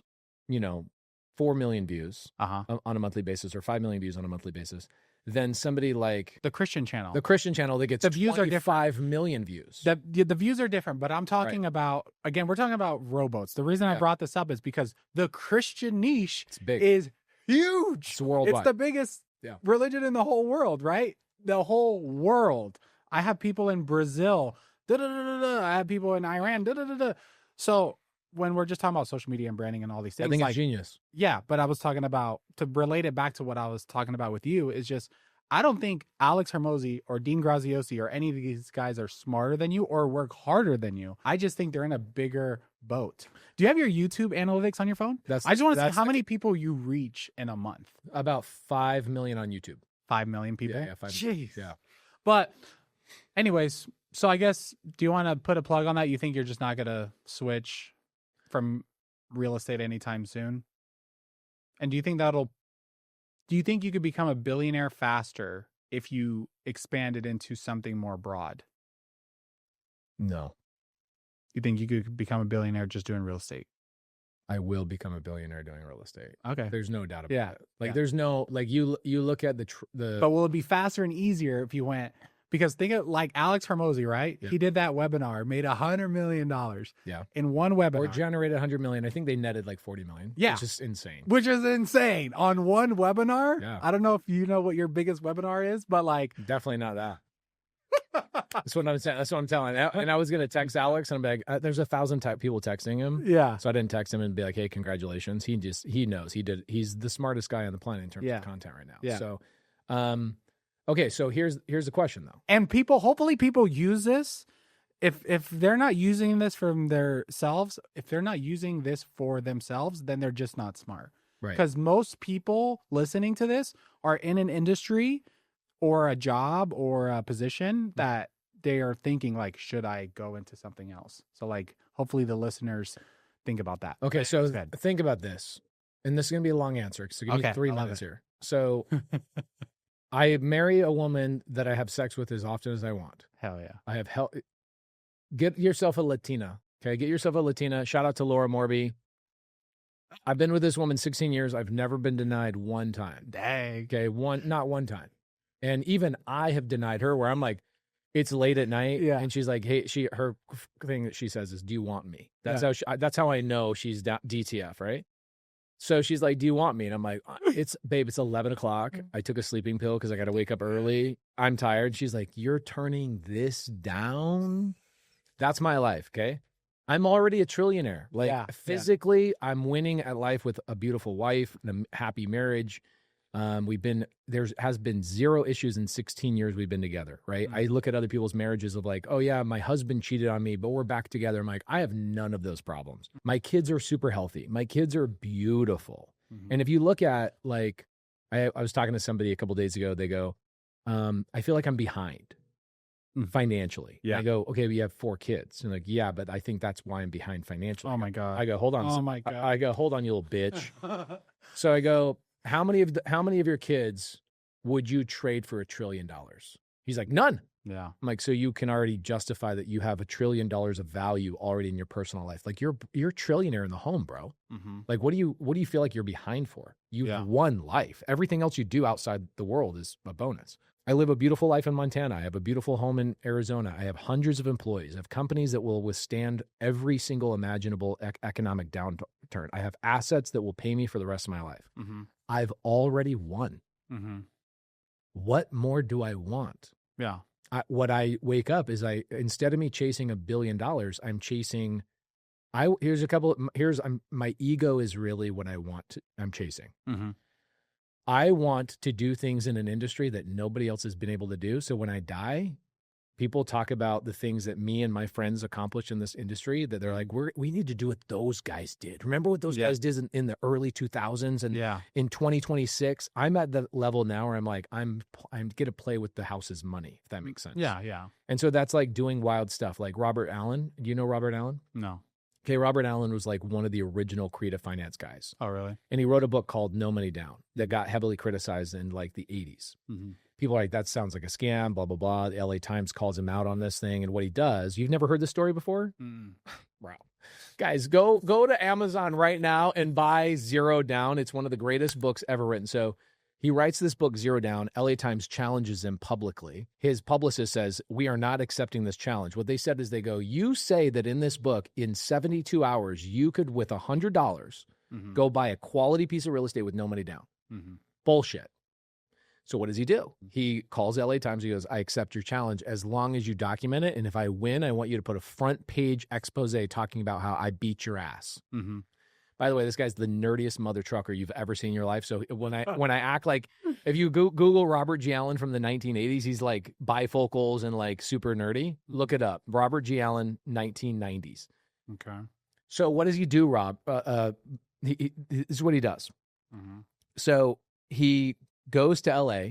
4 million views Uh-huh. on a monthly basis or 5 million views on a monthly basis than somebody like The Christian channel. the Christian channel that gets The views are different. 5 million views. The views are different, but I'm talking about, again, we're talking about rowboats. The reason I Yeah. brought this up is because the Christian niche It's big. is huge. It's worldwide. It's the biggest Yeah. religion in the whole world, right? The whole world. I have people in Brazil. I have people in Iran. So when we're just talking about social media and branding and all these things, I think like, it's genius. yeah, but I was talking about, to relate it back to what I was talking about with you, is just, I don't think Alex Hermosi or Dean Graziosi or any of these guys are smarter than you or work harder than you. I just think they're in a bigger boat. Do you have your YouTube analytics on your phone? I just want to see how many people you reach in a month. About 5 million on YouTube. 5 million people? Yeah, 5 Jeez. Yeah. But anyways, so I guess, do you want to put a plug on that? You think you're just not going to switch from real estate anytime soon? And do you think you could become a billionaire faster if you expanded into something more broad? No. You think you could become a billionaire just doing real estate? I will become a billionaire doing real estate. Okay. There's no doubt about Yeah. it. Like Yeah. there's no, like you look at the But will it be faster and easier if you went, because think of like Alex Hermosi, right? Yeah. He did that webinar, made $100 million Yeah. in one webinar. or generated 100 million. I think they netted like 40 million. Yeah. It's just insane. Which is insane on one webinar. Yeah. I don't know if you know what your biggest webinar is, but like, Definitely not that. That's what I'm saying. That's what I'm telling. And I was going to text Alex and I'm like, there's 1,000 people texting him. yeah. So I didn't text him and be like, hey, congratulations. He knows he's the smartest guy on the planet in terms Yeah. of content right now. Yeah. So, okay. So here's the question though. And hopefully people use this. If they're not using this from themselves, if they're not using this for themselves, then they're just not smart. Right. Because most people listening to this are in an industry or a job or a position that they are thinking like, should I go into something else? So like, hopefully the listeners think about that. Okay. So Go ahead. think about this. And this is going to be a long answer. So give me 3 I love minutes it. here. So I marry a woman that I have sex with as often as I want. Hell yeah. I have get yourself a Latina. Okay. Get yourself a Latina. Shout out to Laura Morby. I've been with this woman 16 years. I've never been denied one time. Dang. Okay. Not one time. And even I have denied her where I'm like, it's late at night. Yeah. And she's like, hey, her thing that she says is, do you want me? That's Yeah. that's how I know she's DTF. Right. So she's like, do you want me? And I'm like, it's 11 o'clock. I took a sleeping pill because I got to wake up early. I'm tired. She's like, you're turning this down. That's my life. Okay. I'm already a trillionaire. Like physically, I'm winning at life with a beautiful wife and a happy marriage. There has been 0 issues in 16 years we've been together, right? I look at other people's marriages of like, oh yeah, my husband cheated on me, but we're back together. I'm like, I have none of those problems. My kids are super healthy. My kids are beautiful. And if you look at like, I was talking to somebody a couple of days ago, they go, I feel like I'm behind financially. Yeah. I go, okay, we have 4 kids. And like, yeah, but I think that's why I'm behind financially. Oh my God. I go, hold on. Oh my God. I go, hold on, you little bitch. So I go, how many of your kids would you trade for $1 trillion? He's like, none. Yeah. I'm like, so you can already justify that you have $1 trillion of value already in your personal life. Like you're a trillionaire in the home, bro. Like, what do you feel like you're behind for? You've won life. Everything else you do outside the world is a bonus. I live a beautiful life in Montana. I have a beautiful home in Arizona. I have hundreds of employees. I have companies that will withstand every single imaginable economic downturn. I have assets that will pay me for the rest of my life. I've already won. Mm-hmm. What more do I want? Yeah. What I wake up is instead of me chasing $1 billion, I'm chasing. My ego is really what I'm chasing. Mm-hmm. I want to do things in an industry that nobody else has been able to do. So when I die, people talk about the things that me and my friends accomplished in this industry that they're like, we need to do what those guys did. Remember what those guys did in the early 2000s? And in 2026, I'm at the level now where I'm like, I'm going to play with the house's money, if that makes sense. Yeah, yeah. And so that's like doing wild stuff. Like Robert Allen. Do you know Robert Allen? No. Okay, Robert Allen was like one of the original creative finance guys. Oh, really? And he wrote a book called No Money Down that got heavily criticized in like the 80s. Mm-hmm. People are like, that sounds like a scam, blah, blah, blah. The LA Times calls him out on this thing. And what he does, you've never heard this story before? Wow. Guys, go to Amazon right now and buy Zero Down. It's one of the greatest books ever written. So he writes this book, Zero Down. LA Times challenges him publicly. His publicist says, we are not accepting this challenge. What they said is they go, you say that in this book, in 72 hours, you could, with $100, go buy a quality piece of real estate with no money down. Bullshit. So what does he do? He calls LA Times. He goes, I accept your challenge as long as you document it. And if I win, I want you to put a front page expose talking about how I beat your ass. By the way, this guy's the nerdiest mother trucker you've ever seen in your life. So when I act like, if you Google Robert G. Allen from the 1980s, he's like bifocals and like super nerdy. Look it up. Robert G. Allen, 1990s. Okay. So what does he do, Rob? This is what he does. So he goes to LA.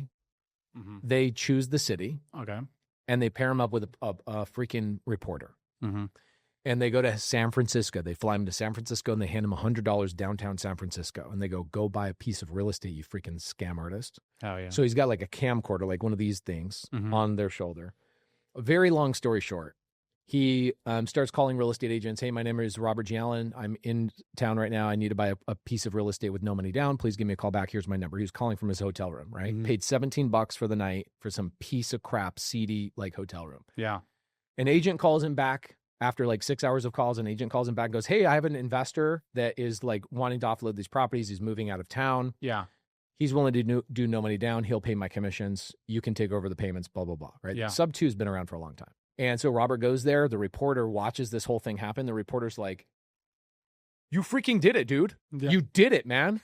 They choose the city. Okay. And they pair him up with a freaking reporter. And they go to San Francisco. They fly him to San Francisco and they hand him $100 downtown San Francisco. And they go buy a piece of real estate, you freaking scam artist. Oh, yeah. So he's got like a camcorder, like one of these things on their shoulder. A very long story short, he starts calling real estate agents. Hey, my name is Robert G. Allen. I'm in town right now. I need to buy a piece of real estate with no money down. Please give me a call back. Here's my number. He was calling from his hotel room, right? Paid $17 for the night for some piece of crap, seedy like hotel room. Yeah. An agent calls him back. After like 6 hours of calls, an agent calls him back and goes, hey, I have an investor that is like wanting to offload these properties. He's moving out of town. Yeah. He's willing to do no money down. He'll pay my commissions. You can take over the payments, blah, blah, blah. Right. Yeah. Sub 2 has been around for a long time. And so Robert goes there. The reporter watches this whole thing happen. The reporter's like, you freaking did it, dude. Yeah. You did it, man.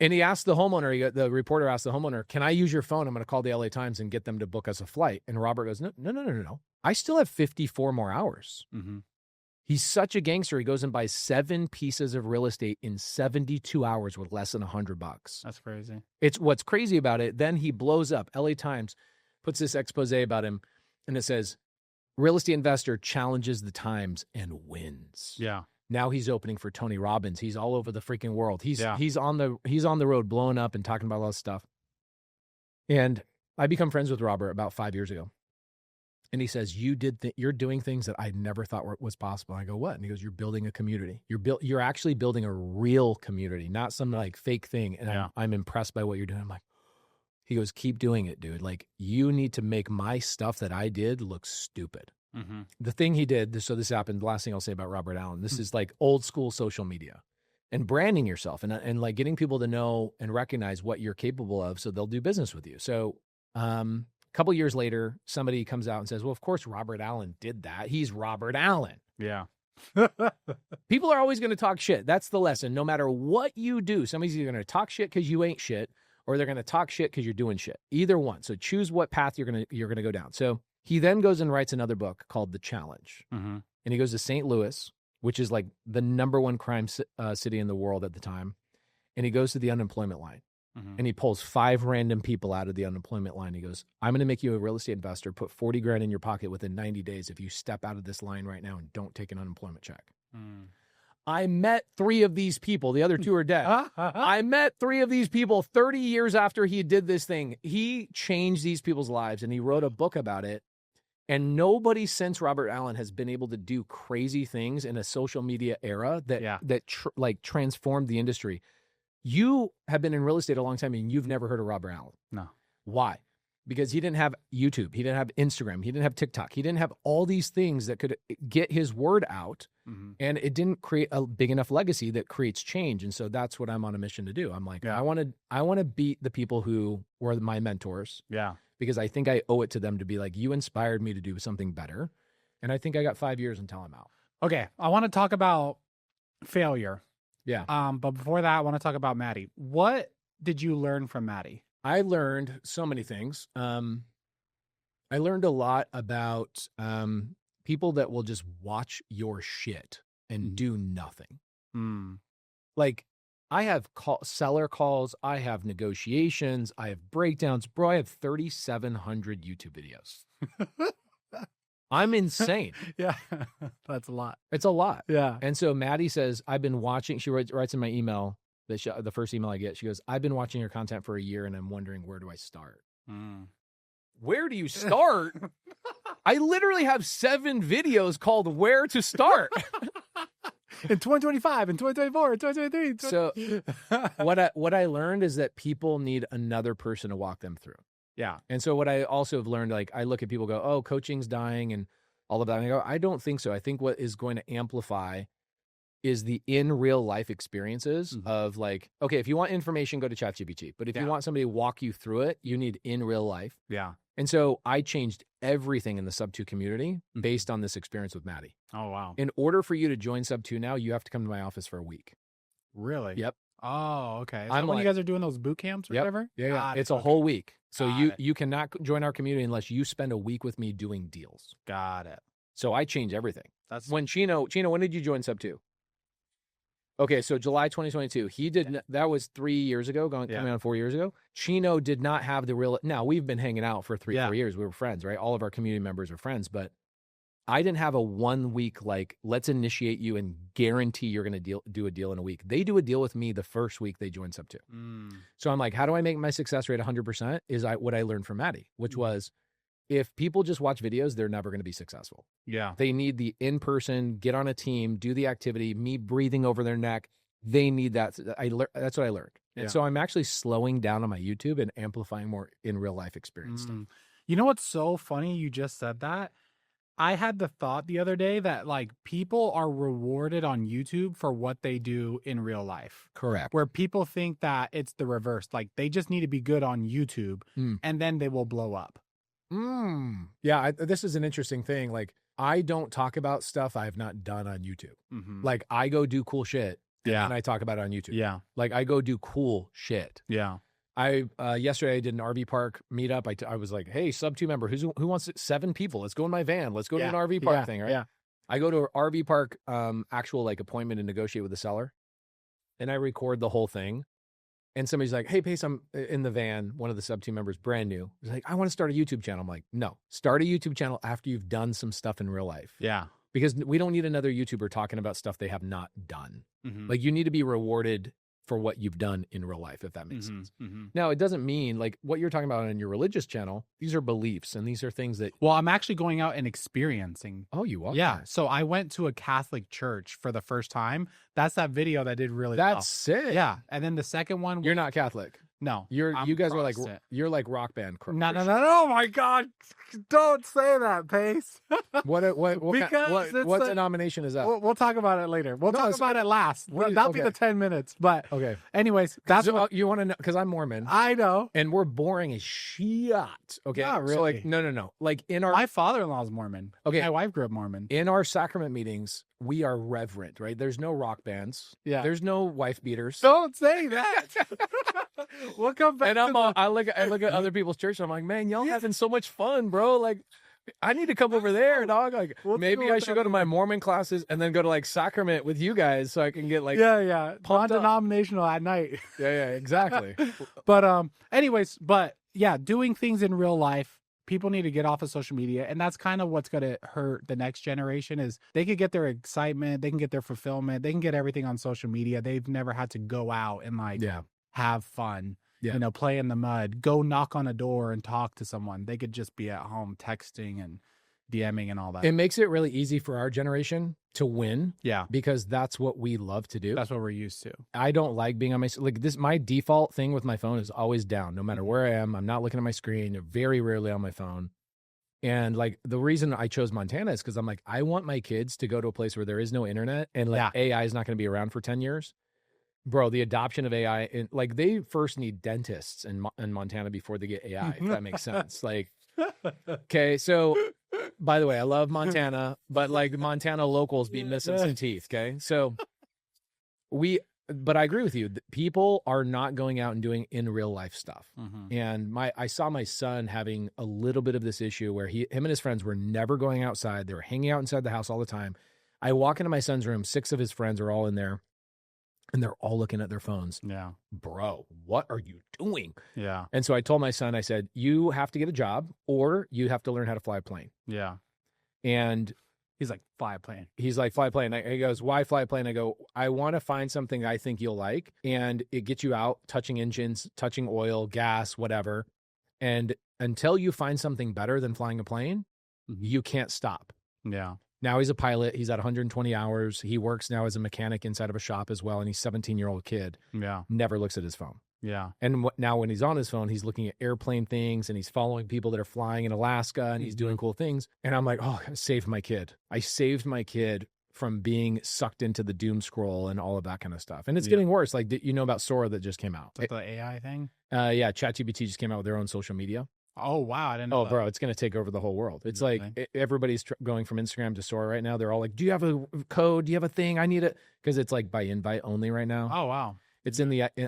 And he asked the homeowner, the reporter asked the homeowner, can I use your phone? I'm going to call the LA Times and get them to book us a flight. And Robert goes, no. I still have 54 more hours. He's such a gangster. He goes and buys 7 pieces of real estate in 72 hours with less than $100. That's crazy. It's what's crazy about it. Then he blows up. LA Times puts this expose about him and it says, real estate investor challenges the Times and wins. Yeah. Now he's opening for Tony Robbins. He's all over the freaking world. He's on the road blowing up and talking about all this stuff. And I become friends with Robert about 5 years ago. And he says, you're doing things that I never thought was possible. I go, what? And he goes, you're building a community. You're actually building a real community, not some like fake thing. And I'm impressed by what you're doing. I'm like, he goes, keep doing it, dude. Like you need to make my stuff that I did look stupid. The thing he did, so this happened, the last thing I'll say about Robert Allen, this is like old school social media and branding yourself and like getting people to know and recognize what you're capable of so they'll do business with you. So a couple years later, somebody comes out and says, well, of course, Robert Allen did that. He's Robert Allen. Yeah. People are always going to talk shit. That's the lesson. No matter what you do, somebody's either going to talk shit because you ain't shit or they're going to talk shit because you're doing shit. Either one. So choose what path you're going to go down. So he then goes and writes another book called The Challenge. And he goes to St. Louis, which is like the #1 crime city in the world at the time. And he goes to the unemployment line. And he pulls 5 random people out of the unemployment line. He goes, I'm going to make you a real estate investor, put 40 grand in your pocket within 90 days if you step out of this line right now and don't take an unemployment check. I met 3 of these people. The other 2 are dead. I met 3 of these people 30 years after he did this thing. He changed these people's lives and he wrote a book about it. And nobody since Robert Allen has been able to do crazy things in a social media era that transformed the industry. You have been in real estate a long time and you've never heard of Robert Allen. No. Why? because he didn't have YouTube. He didn't have Instagram. He didn't have TikTok. He didn't have all these things that could get his word out. And it didn't create a big enough legacy that creates change. And so that's what I'm on a mission to do. I'm like, I want to beat the people who were my mentors. Yeah. Because I think I owe it to them to be like, you inspired me to do something better. And I think I got 5 years until I'm out. Okay. I want to talk about failure. Yeah. But before that, I want to talk about Maddie. What did you learn from Maddie? I learned so many things. I learned a lot about people that will just watch your shit and do nothing. Like, I have seller calls, I have negotiations, I have breakdowns. Bro, I have 3,700 YouTube videos. I'm insane. Yeah, that's a lot. It's a lot. Yeah. And so Maddie says, I've been watching, she writes in my email, the first email I get, she goes, I've been watching your content for a year and I'm wondering, where do I start? Where do you start? I literally have 7 videos called Where to Start. In 2025, in 2024, in 2023. So what I learned is that people need another person to walk them through. Yeah. And so what I also have learned, like, I look at people go, oh, coaching's dying and all of that. And I go, I don't think so. I think what is going to amplify is the in real life experiences of, like, okay, if you want information, go to ChatGPT. But if you want somebody to walk you through it, you need in real life. Yeah. And so I changed everything in the Sub2 community based on this experience with Maddie. Oh, wow. In order for you to join Sub2 now, you have to come to my office for a week. Really? Yep. Oh, okay. So I'm when like, you guys are doing those boot camps or whatever? Yeah. It's a whole week. So you cannot join our community unless you spend a week with me doing deals. Got it. So I change everything. That's when Chino, when did you join Sub2? Okay, so July 2022. He did that was 3 years ago, coming on 4 years ago. Chino did not have the real. Now we've been hanging out for 4 years. We were friends, right? All of our community members are friends, but I didn't have a 1 week, like, let's initiate you and guarantee you're going to do a deal in a week. They do a deal with me the first week they join Sub2. So I'm like, how do I make my success rate 100%? Is what I learned from Maddie, which was, if people just watch videos, they're never going to be successful. Yeah. They need the in-person, get on a team, do the activity, me breathing over their neck. They need that. That's what I learned. And so I'm actually slowing down on my YouTube and amplifying more in real life experience stuff. You know what's so funny? You just said that. I had the thought the other day that, like, people are rewarded on YouTube for what they do in real life. Correct. Where people think that it's the reverse. Like, they just need to be good on YouTube and then they will blow up. Yeah, this is an interesting thing. Like, I don't talk about stuff I have not done on YouTube. Like, I go do cool shit and I talk about it on YouTube. Yeah. Like, I go do cool shit. Yeah. Yesterday I did an RV park meetup. I was like, hey, Sub2 member, who wants 7 people? Let's go in my van. Let's go to an RV park thing, right? Yeah. I go to an RV park actual, like, appointment and negotiate with the seller. And I record the whole thing. And somebody's like, hey, Pace, I'm in the van. One of the Sub2 members, brand new. He's like, I want to start a YouTube channel. I'm like, no, start a YouTube channel after you've done some stuff in real life. Yeah. Because we don't need another YouTuber talking about stuff they have not done. Like, you need to be rewarded for what you've done in real life, if that makes sense. Now, it doesn't mean, like, what you're talking about on your religious channel, these are beliefs and these are things that... Well, I'm actually going out and experiencing. Oh, you are? Yeah. So I went to a Catholic church for the first time. That's that video that did really well. That's sick. Yeah. And then the second one... You're not Catholic. No. You guys are like, you're like rock band. No. Oh my God. Don't say that, Pace. What denomination is that? We'll talk about it later. We'll talk about it last. That'll be the 10 minutes. But okay. Anyways, that's what you want to know, because I'm Mormon. I know. And we're boring as shit. Okay. Not really. So, like, no. Like, my father-in-law is Mormon. Okay. My wife grew up Mormon. In our sacrament meetings, we are reverent, right? There's no rock bands. Yeah. There's no wife beaters. Don't say that. We'll come back. And I look at other people's church and I'm like, man, y'all having so much fun, bro. Like, I need to come over there, dog. Like, maybe I should go to my Mormon classes and then go to, like, sacrament with you guys so I can get, like, non-denominational at night. Yeah, exactly. But anyways, doing things in real life. People need to get off of social media, and that's kind of what's going to hurt the next generation. Is they could get their excitement, they can get their fulfillment, they can get everything on social media. They've never had to go out and, like, have fun. Play in the mud, go knock on a door and talk to someone. They could just be at home texting and, DMing and all that. It makes it really easy for our generation to win. Yeah. Because that's what we love to do. That's what we're used to. I don't like being on my, like this, my default thing with my phone is always down, no matter where I am. I'm not looking at my screen, very rarely on my phone. And like the reason I chose Montana is because I'm like, I want my kids to go to a place where there is no internet and like AI is not going to be around for 10 years. Bro, the adoption of AI, and like they first need dentists in Montana before they get AI, if that makes sense. Like, okay, so by the way, I love Montana, but like Montana locals be missing some teeth, okay? So but I agree with you. People are not going out and doing in real life stuff. And I saw my son having a little bit of this issue where him and his friends were never going outside. They were hanging out inside the house all the time. I walk into my son's room, 6 of his friends are all in there. And they're all looking at their phones. Yeah. Bro, what are you doing? Yeah. And so I told my son, I said, you have to get a job or you have to learn how to fly a plane. Yeah. And he's like, fly a plane. He's like, fly a plane. He goes, why fly a plane? I go, I want to find something I think you'll like. And it gets you out touching engines, touching oil, gas, whatever. And until you find something better than flying a plane, you can't stop. Yeah. Now he's a pilot. He's at 120 hours. He works now as a mechanic inside of a shop as well. And he's a 17-year-old kid. Yeah. Never looks at his phone. Yeah. And now when he's on his phone, he's looking at airplane things and he's following people that are flying in Alaska and he's doing cool things. And I'm like, oh, I saved my kid. I saved my kid from being sucked into the doom scroll and all of that kind of stuff. And it's getting worse. Like, you know about Sora that just came out? Like the AI thing? Yeah. ChatGPT just came out with their own social media. Oh, wow. I didn't know. Oh, bro, it's going to take over the whole world. It's like everybody's going from Instagram to Sora right now. They're all like, do you have a code? Do you have a thing? I need it. Because it's like by invite only right now. Oh, wow. It's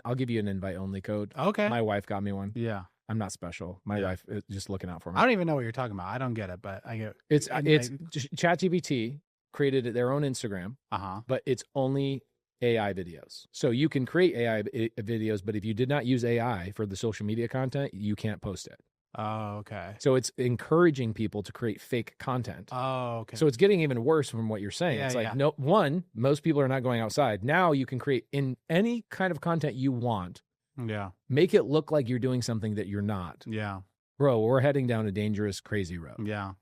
I'll give you an invite only code. Okay. My wife got me one. Yeah. I'm not special. My wife is just looking out for me. I don't even know what you're talking about. I don't get it, but I get it. It's ChatGPT created their own Instagram, but it's only AI videos. So you can create AI videos, but if you did not use AI for the social media content, you can't post it. Oh, okay. So it's encouraging people to create fake content. Oh, okay. So it's getting even worse from what you're saying. Yeah, it's like, no, one, most people are not going outside. Now you can create in any kind of content you want. Yeah. Make it look like you're doing something that you're not. Yeah. Bro, we're heading down a dangerous, crazy road. Yeah.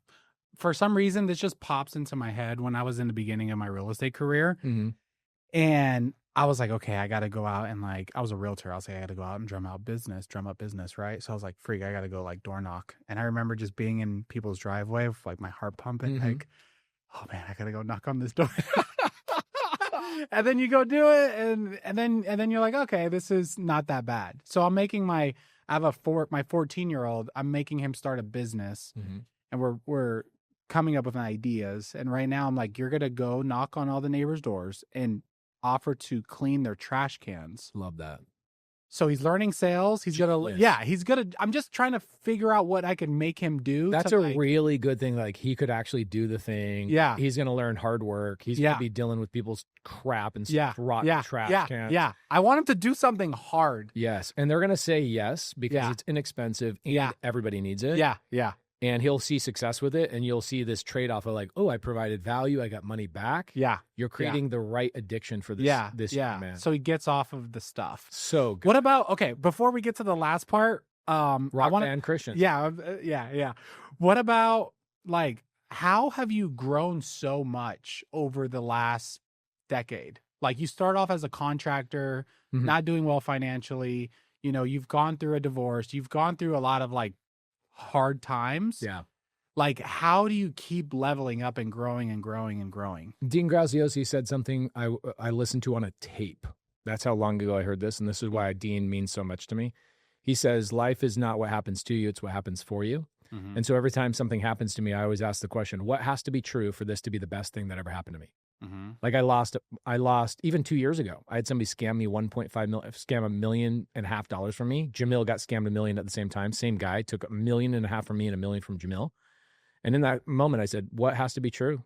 For some reason, this just pops into my head when I was in the beginning of my real estate career. And I was like, okay, I got to go out and like, I was a realtor. I was like, I got to go out and drum up business, right? So I was like, freak, I got to go like door knock. And I remember just being in people's driveway with like my heart pumping, like, oh man, I got to go knock on this door. And then you go do it. And then you're like, okay, this is not that bad. So I'm making my 14-year-old, I'm making him start a business and we're coming up with ideas. And right now I'm like, you're going to go knock on all the neighbors' doors and offer to clean their trash cans. Love that. So he's learning sales. He's gonna, I'm just trying to figure out what I can make him do. That's a really good thing. Like he could actually do the thing. Yeah. He's going to learn hard work. He's going to be dealing with people's crap and rotten trash cans. Yeah. I want him to do something hard. Yes. And they're going to say yes because it's inexpensive and everybody needs it. Yeah. Yeah. And he'll see success with it, and you'll see this trade-off of like, oh, I provided value, I got money back. Yeah. You're creating the right addiction for this young man. So he gets off of the stuff. So good. What about, okay, before we get to the last part, Rock band Christian. Yeah. What about like, how have you grown so much over the last decade? Like you start off as a contractor, not doing well financially, you know, you've gone through a divorce, you've gone through a lot of like hard times. Yeah. Like, how do you keep leveling up and growing and growing and growing? Dean Graziosi said something I listened to on a tape. That's how long ago I heard this, and this is why Dean means so much to me. He says, life is not what happens to you, it's what happens for you. And so every time something happens to me, I always ask the question, what has to be true for this to be the best thing that ever happened to me? Like I lost even 2 years ago. I had somebody scam me scam $1.5 million from me. Jamil got scammed $1 million at the same time. Same guy took $1.5 million from me and $1 million from Jamil. And in that moment, I said, what has to be true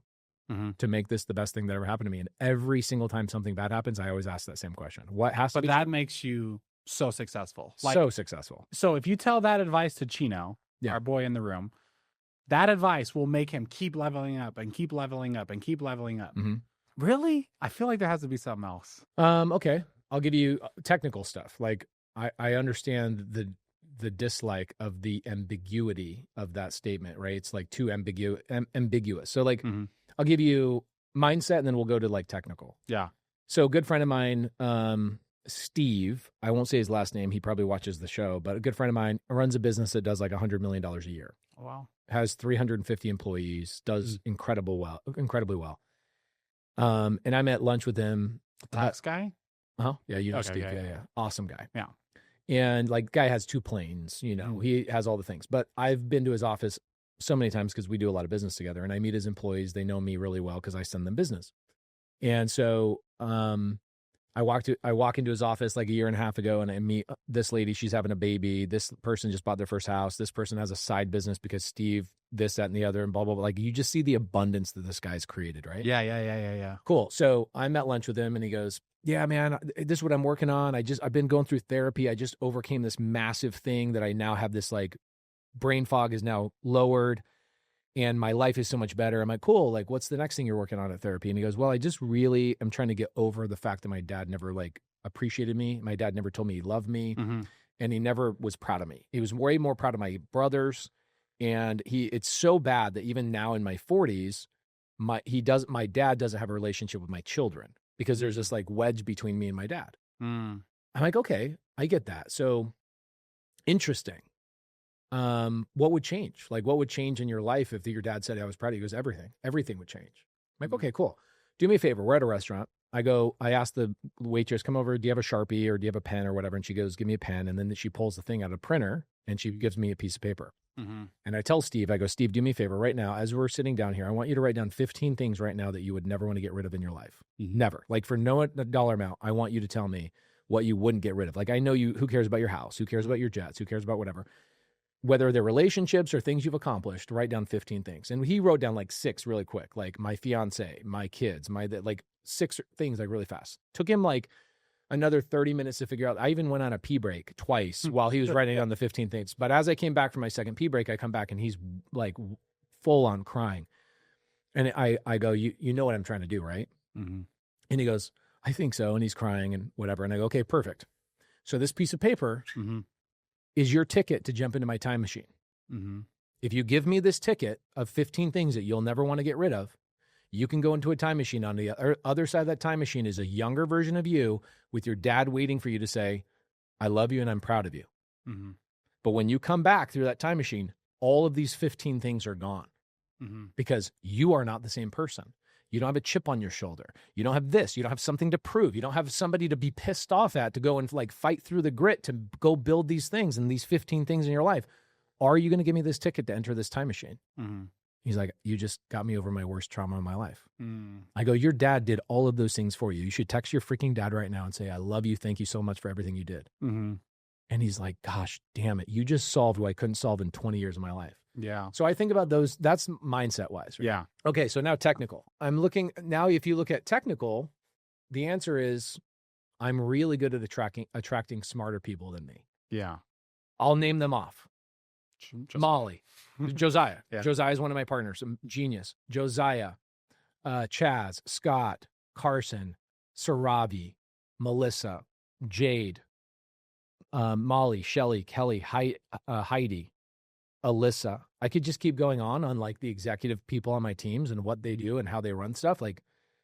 to make this the best thing that ever happened to me? And every single time something bad happens, I always ask that same question. What has to be true? But that makes you so successful. So successful. So if you tell that advice to Chino, our boy in the room, that advice will make him keep leveling up and keep leveling up and keep leveling up. Really? I feel like there has to be something else. Okay. I'll give you technical stuff. Like I understand the dislike of the ambiguity of that statement, right? It's like too ambiguous. So like, I'll give you mindset and then we'll go to like technical. Yeah. So a good friend of mine, Steve, I won't say his last name. He probably watches the show, but a good friend of mine runs a business that does like $100 million a year. Wow. Has 350 employees, does incredibly well. And I'm at lunch with him. Tax guy? Yeah, you know Okay, Steve. Yeah. Awesome guy. Yeah. And like guy has 2 planes, you know, he has all the things. But I've been to his office so many times because we do a lot of business together and I meet his employees. They know me really well because I send them business. And so I walk into his office like a year and a half ago and I meet this lady. She's having a baby. This person just bought their first house. This person has a side business because Steve, this, that, and the other, and blah, blah, blah. Like you just see the abundance that this guy's created, right? Yeah. Cool. So I'm at lunch with him and he goes, yeah, man, this is what I'm working on. I've been going through therapy. I just overcame this massive thing that I now have this like brain fog is now lowered and my life is so much better. I'm like, cool. Like, what's the next thing you're working on at therapy? And he goes, well, I just really am trying to get over the fact that my dad never like appreciated me. My dad never told me he loved me and he never was proud of me. He was way more proud of my brothers. And it's so bad that even now in my 40s, my dad doesn't have a relationship with my children because there's this like wedge between me and my dad. I'm like, okay, I get that. So interesting. What would change? Like what would change in your life if your dad said I was proud of you? He goes, everything would change. I'm like, okay, cool. Do me a favor. We're at a restaurant. I asked the waitress, come over, do you have a Sharpie or do you have a pen or whatever? And she goes, give me a pen. And then she pulls the thing out of a printer and she gives me a piece of paper. And I tell Steve, I go, Steve, do me a favor right now. As we're sitting down here, I want you to write down 15 things right now that you would never want to get rid of in your life. Never. Like for no dollar amount, I want you to tell me what you wouldn't get rid of. Like I know who cares about your house? Who cares about your jets? Who cares about whatever? Whether they're relationships or things you've accomplished, write down 15 things. And he wrote down like 6 really quick, like my fiance, my kids, like 6 things like really fast. Took him like another 30 minutes to figure out. I even went on a pee break twice while he was writing down the 15 things. But as I came back from my second pee break, I come back and he's like full on crying. And I go, you know what I'm trying to do, right? And he goes, I think so. And he's crying and whatever. And I go, okay, perfect. So this piece of paper is your ticket to jump into my time machine. If you give me this ticket of 15 things that you'll never want to get rid of, you can go into a time machine. On the other side of that time machine is a younger version of you with your dad waiting for you to say, I love you and I'm proud of you. But when you come back through that time machine, all of these 15 things are gone because you are not the same person. You don't have a chip on your shoulder. You don't have this. You don't have something to prove. You don't have somebody to be pissed off at to go and like fight through the grit to go build these things and these 15 things in your life. Are you going to give me this ticket to enter this time machine? He's like, you just got me over my worst trauma in my life. I go, your dad did all of those things for you. You should text your freaking dad right now and say, I love you. Thank you so much for everything you did. And he's like, gosh, damn it. You just solved what I couldn't solve in 20 years of my life. Yeah. So I think about those. That's mindset wise. Right? Yeah. Okay. So now technical. I'm looking now. If you look at technical, the answer is I'm really good at attracting smarter people than me. Yeah. I'll name them off. Molly, Josiah. Yeah. Josiah is one of my partners. Genius. Josiah, Chaz, Scott, Carson, Saravi, Melissa, Jade, Molly, Shelly, Kelly, Heidi, Alyssa. I could just keep going on like the executive people on my teams and what they do and how they run stuff. Like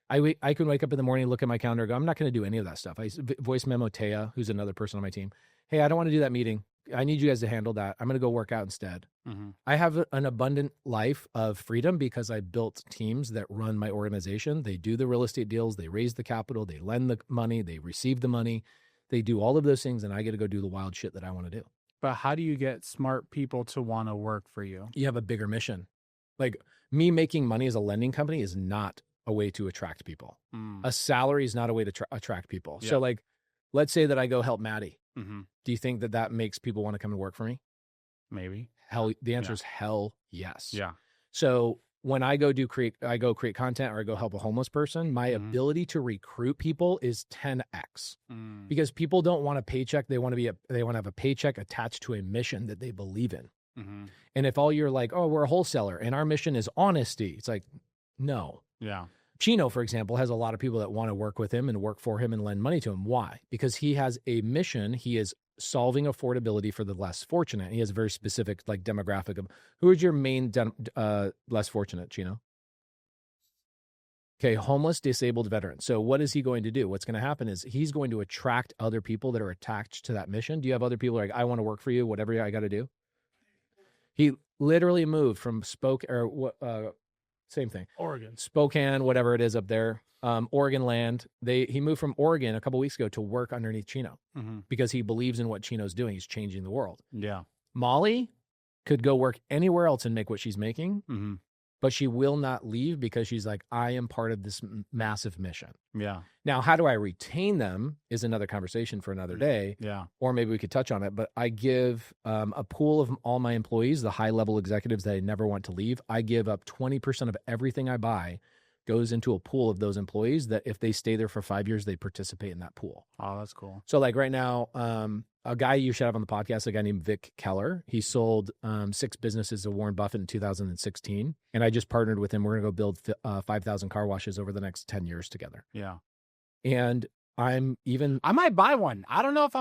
I can wake up in the morning, look at my calendar, and go, I'm not going to do any of that stuff. I voice memo Taya, who's another person on my team. Hey, I don't want to do that meeting. I need you guys to handle that. I'm going to go work out instead. I have an abundant life of freedom because I built teams that run my organization. They do the real estate deals. They raise the capital. They lend the money. They receive the money. They do all of those things, and I get to go do the wild shit that I want to do. But how do you get smart people to want to work for you? You have a bigger mission. Like me making money as a lending company is not a way to attract people. A salary is not a way to attract people. Yeah. So like, let's say that I go help Maddie. Do you think that makes people want to come and work for me? Maybe. The answer is hell yes. Yeah. So when I go create content or I go help a homeless person, my ability to recruit people is 10x because people don't want a paycheck. They want to have a paycheck attached to a mission that they believe in. And if all you're like, oh, we're a wholesaler and our mission is honesty, it's like, no. Yeah. Chino, for example, has a lot of people that want to work with him and work for him and lend money to him. Why? Because he has a mission. He is solving affordability for the less fortunate. He has a very specific like demographic of who is your main less fortunate, Chino? Okay, homeless, disabled veterans. So what is he going to do? What's going to happen is he's going to attract other people that are attached to that mission. Do you have other people like, I want to work for you, whatever I got to do? He literally moved from same thing. Oregon. Spokane, whatever it is up there, Oregon land. He moved from Oregon a couple weeks ago to work underneath Chino because he believes in what Chino's doing. He's changing the world. Yeah. Molly could go work anywhere else and make what she's making, but she will not leave because she's like, I am part of this massive mission. Yeah. Now, how do I retain them is another conversation for another day. Yeah. Or maybe we could touch on it, but I give a pool of all my employees, the high level executives that I never want to leave. I give up 20% of everything I buy goes into a pool of those employees that if they stay there for 5 years, they participate in that pool. Oh, that's cool. So like right now, a guy you should have on the podcast, a guy named Vic Keller, he sold 6 businesses to Warren Buffett in 2016. And I just partnered with him. We're going to go build 5,000 car washes over the next 10 years together. Yeah. And I might buy one. I don't know if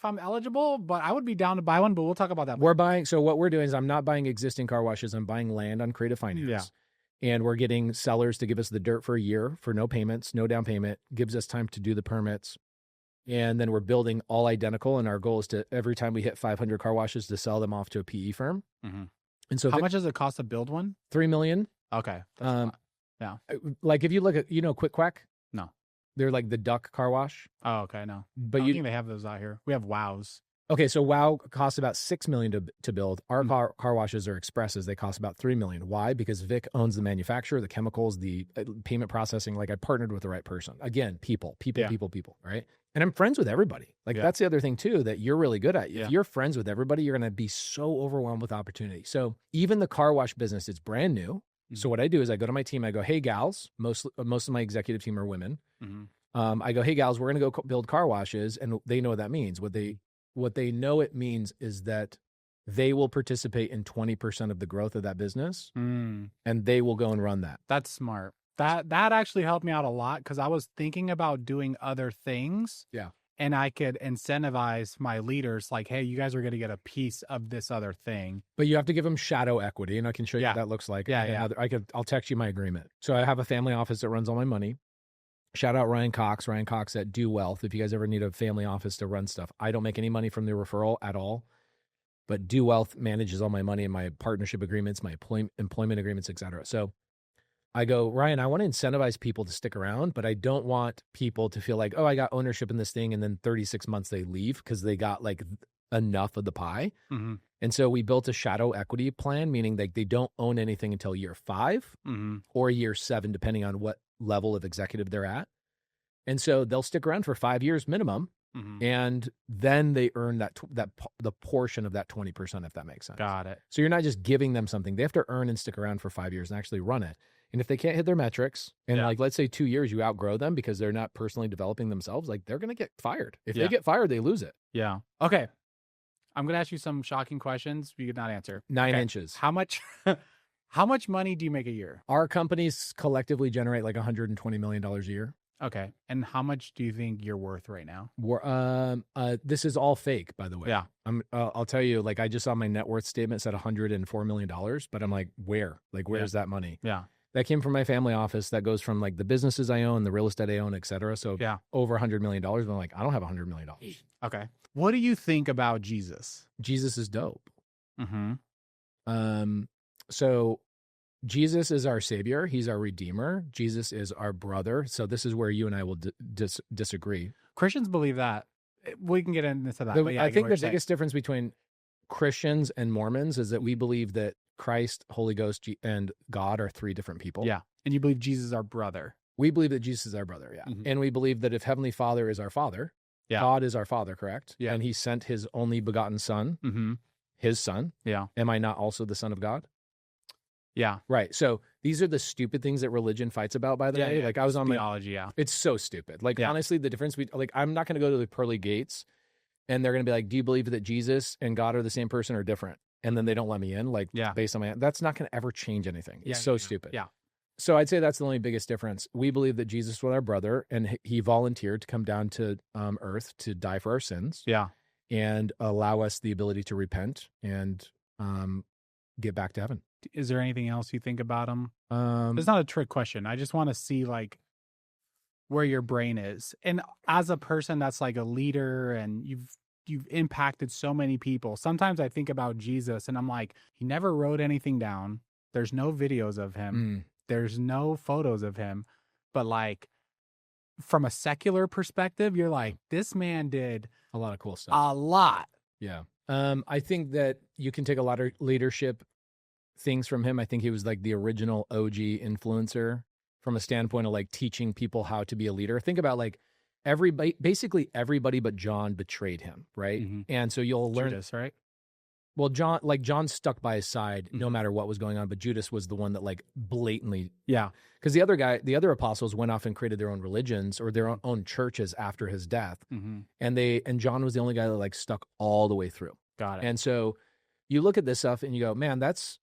I'm eligible, but I would be down to buy one, but we'll talk about that. We're buying. So what we're doing is I'm not buying existing car washes. I'm buying land on Creative Finance. Yeah. And we're getting sellers to give us the dirt for a year for no payments, no down payment, gives us time to do the permits. And then we're building all identical. And our goal is to, every time we hit 500 car washes, to sell them off to a PE firm. And so how much does it cost to build one? $3 million. Okay. That's yeah. Like if you look at, Quick Quack? No. They're like the duck car wash. Oh, okay. No. But I don't think they have those out here. We have Wows. Okay, so WOW costs about $6 million to build. Our car washes are expresses. They cost about $3 million. Why? Because Vic owns the manufacturer, the chemicals, the payment processing. Like I partnered with the right person. Again, people, right? And I'm friends with everybody. Like that's the other thing too that you're really good at. If you're friends with everybody, you're going to be so overwhelmed with opportunity. So even the car wash business, it's brand new. So what I do is I go to my team. I go, hey gals, most of my executive team are women. I go, hey gals, we're going to go build car washes, and they know what that means. What they know it means is that they will participate in 20% of the growth of that business, and they will go and run that. That's smart. That actually helped me out a lot because I was thinking about doing other things. Yeah. And I could incentivize my leaders like, hey, you guys are going to get a piece of this other thing. But you have to give them shadow equity, and I can show you what that looks like. Yeah. I'll text you my agreement. So I have a family office that runs all my money. Shout out Ryan Cox at Do Wealth. If you guys ever need a family office to run stuff, I don't make any money from the referral at all, but Do Wealth manages all my money and my partnership agreements, my employment agreements, et cetera. So I go, Ryan, I want to incentivize people to stick around, but I don't want people to feel like, oh, I got ownership in this thing, and then 36 months they leave because they got like enough of the pie. And so we built a shadow equity plan, meaning like they don't own anything until year 5 or year 7, depending on what level of executive they're at. And so they'll stick around for 5 years minimum, and then they earn the portion of that 20%, if that makes sense. Got it. So you're not just giving them something; they have to earn and stick around for 5 years and actually run it. And if they can't hit their metrics, and like let's say 2 years you outgrow them because they're not personally developing themselves, like they're going to get fired. If they get fired, they lose it. Yeah. Okay. I'm going to ask you some shocking questions you could not answer. 9 inches. How much money do you make a year? Our companies collectively generate like $120 million a year. Okay. And how much do you think you're worth right now? This is all fake, by the way. Yeah. I'll tell you, like I just saw my net worth statement said $104 million, but I'm like, where? Like, where's that money? Yeah. That came from my family office. That goes from like the businesses I own, the real estate I own, et cetera. So over $100 million. But I'm like, I don't have $100 million. Okay. What do you think about Jesus? Jesus is dope. So Jesus is our savior. He's our redeemer. Jesus is our brother. So this is where you and I will disagree. Christians believe that. We can get into that. I think the biggest difference between Christians and Mormons is that we believe that Christ, Holy Ghost, and God are 3 different people. Yeah. And you believe Jesus is our brother. We believe that Jesus is our brother. Yeah. And we believe that if Heavenly Father is our Father, God is our Father, correct? Yeah. And he sent his only begotten son, his son. Yeah. Am I not also the son of God? Yeah. Right. So these are the stupid things that religion fights about, by the way. Yeah. Like I was on theology, It's so stupid. Like honestly, the difference I'm not going to go to the pearly gates and they're going to be like, do you believe that Jesus and God are the same person or different? And then they don't let me in, based on that's not going to ever change anything. It's so stupid. Yeah. So I'd say that's the only biggest difference. We believe that Jesus was our brother and he volunteered to come down to earth to die for our sins. Yeah. and allow us the ability to repent and get back to heaven. Is there anything else you think about him? Um, It's not a trick question. I just want to see like where your brain is. And as a person that's like a leader and you've impacted so many people, sometimes I think about Jesus and I'm like, he never wrote anything down. There's no videos of him. There's no photos of him. But like from a secular perspective, you're like, this man did a lot of cool stuff. a lot. Yeah. I think that you can take a lot of leadership things from him. I think he was like the original OG influencer from a standpoint of like teaching people how to be a leader. Think about like basically everybody but John betrayed him, right? Mm-hmm. And so you'll learn Judas, right? Well, John stuck by his side no matter what was going on, but Judas was the one that like blatantly, because the other apostles went off and created their own religions or their own churches after his death, and John was the only guy that like stuck all the way through. Got it. And so you look at this stuff and you go, man, that's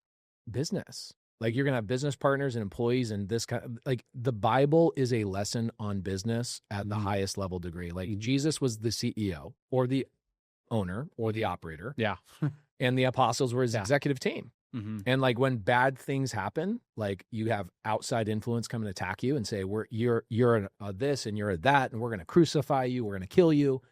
business. Like you're gonna have business partners and employees, and this kind of like the Bible is a lesson on business at the highest level degree. Like Jesus was the CEO or the owner or the operator. Yeah. And the apostles were his executive team. And like when bad things happen, like you have outside influence come and attack you and say, you're this and you're that, and we're going to crucify you. We're going to kill you.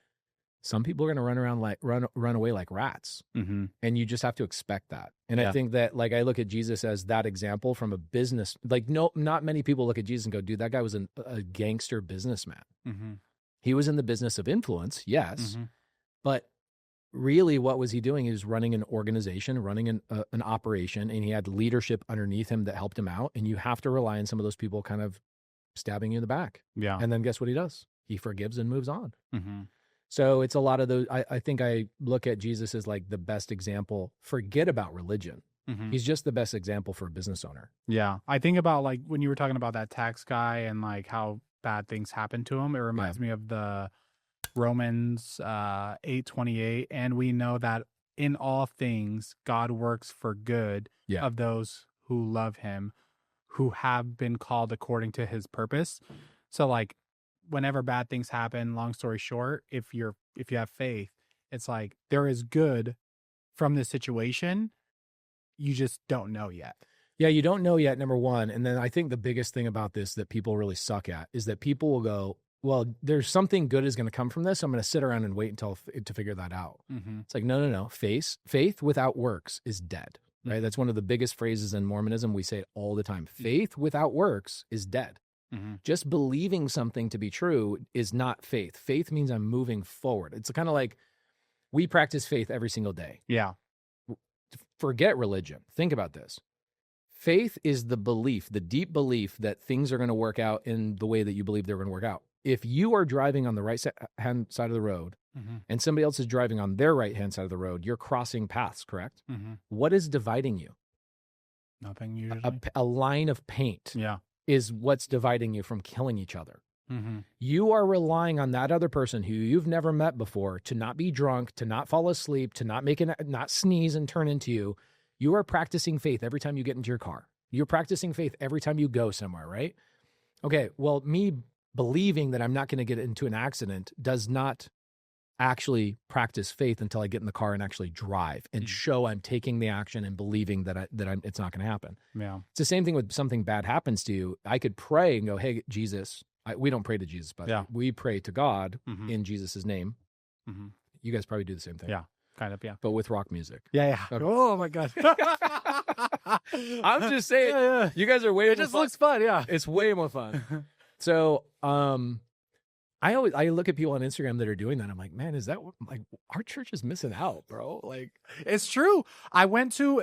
Some people are going to run around like run away like rats. And you just have to expect that. And I think that like, I look at Jesus as that example from a business, like not many people look at Jesus and go, dude, that guy was a gangster businessman. He was in the business of influence. Yes. But really, what was he doing? He was running an organization, running an operation, and he had leadership underneath him that helped him out. And you have to rely on some of those people kind of stabbing you in the back. Yeah. And then guess what he does? He forgives and moves on. So it's a lot of those. I think I look at Jesus as like the best example. Forget about religion. He's just the best example for a business owner. Yeah. I think about like when you were talking about that tax guy and like how bad things happened to him. It reminds me of the Romans 8:28, and we know that in all things God works for good of those who love him, who have been called according to his purpose. So like whenever bad things happen, long story short, if you have faith, it's like there is good from this situation. You just don't know yet. Yeah, you don't know yet, number one. And then I think the biggest thing about this that people really suck at is that people will go, well, there's something good is going to come from this. I'm going to sit around and wait to figure that out. It's like, no. Faith without works is dead, right? That's one of the biggest phrases in Mormonism. We say it all the time. Faith without works is dead. Just believing something to be true is not faith. Faith means I'm moving forward. It's kind of like we practice faith every single day. Yeah. Forget religion. Think about this. Faith is the belief, the deep belief that things are going to work out in the way that you believe they're going to work out. If you are driving on the right-hand side of the road and somebody else is driving on their right-hand side of the road, you're crossing paths, correct? What is dividing you? Nothing usually. A line of paint is what's dividing you from killing each other. You are relying on that other person who you've never met before to not be drunk, to not fall asleep, to not sneeze and turn into you. You are practicing faith every time you get into your car. You're practicing faith every time you go somewhere, right? Okay, well, me believing that I'm not going to get into an accident does not actually practice faith until I get in the car and actually drive and show I'm taking the action and believing that it's not going to happen. Yeah, it's the same thing with something bad happens to you. I could pray and go, "Hey, Jesus." We don't pray to Jesus, but we pray to God in Jesus' name. You guys probably do the same thing. Yeah, kind of. Yeah, but with rock music. Yeah. Okay. Oh my God. I'm just saying, you guys are way more fun. It just looks fun. Yeah, it's way more fun. So, I look at people on Instagram that are doing that. I'm like, man, is that like our church is missing out, bro? Like, it's true. I went to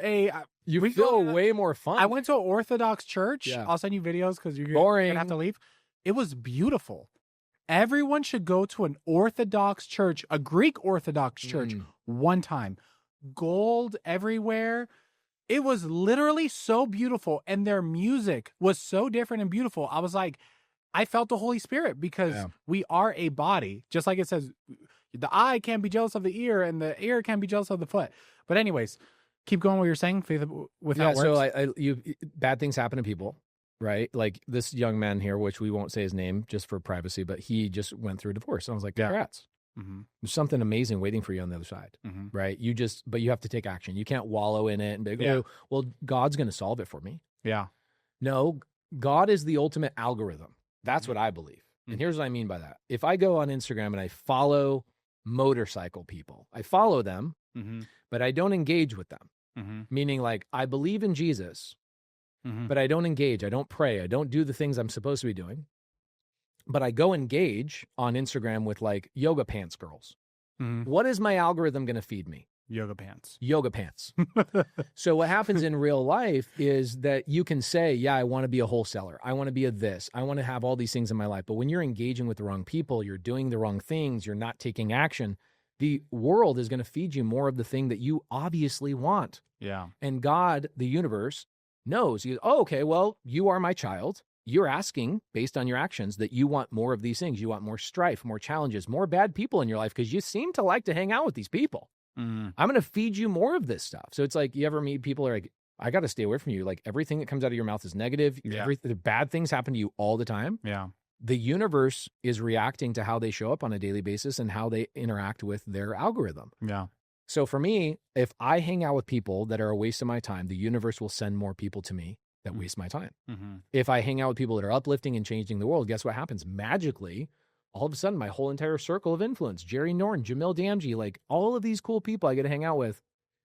you feel way more fun. I went to an Orthodox church. Yeah. I'll send you videos because you're boring. Gonna have to leave. It was beautiful. Everyone should go to an Orthodox church, a Greek Orthodox church, one time. Gold everywhere. It was literally so beautiful, and their music was so different and beautiful. I was like, I felt the Holy Spirit because we are a body. Just like it says, the eye can't be jealous of the ear, and the ear can't be jealous of the foot. But anyways, keep going what you're saying. Faith without works. So bad things happen to people, right? Like this young man here, which we won't say his name just for privacy, but he just went through a divorce. And I was like, congrats. There's something amazing waiting for you on the other side, right? But you have to take action. You can't wallow in it and be like, oh, well, God's going to solve it for me. Yeah. No, God is the ultimate algorithm. That's what I believe. And here's what I mean by that. If I go on Instagram and I follow motorcycle people, I follow them, but I don't engage with them. Meaning like, I believe in Jesus, but I don't engage. I don't pray. I don't do the things I'm supposed to be doing. But I go engage on Instagram with like yoga pants girls. What is my algorithm going to feed me? Yoga pants. Yoga pants. So what happens in real life is that you can say, yeah, I want to be a wholesaler. I want to be a this. I want to have all these things in my life. But when you're engaging with the wrong people, you're doing the wrong things, you're not taking action, the world is going to feed you more of the thing that you obviously want. Yeah. And God, the universe, knows. Oh, okay, well, you are my child. You're asking, based on your actions, that you want more of these things. You want more strife, more challenges, more bad people in your life because you seem to like to hang out with these people. I'm going to feed you more of this stuff. So it's like, you ever meet people who are like, I got to stay away from you. Like everything that comes out of your mouth is negative. The bad things happen to you all the time. Yeah. The universe is reacting to how they show up on a daily basis and how they interact with their algorithm. Yeah. So for me, if I hang out with people that are a waste of my time, the universe will send more people to me that waste my time. If I hang out with people that are uplifting and changing the world, guess what happens? Magically, all of a sudden, my whole entire circle of influence, Jerry Norton, Jamil Damji, like all of these cool people I get to hang out with,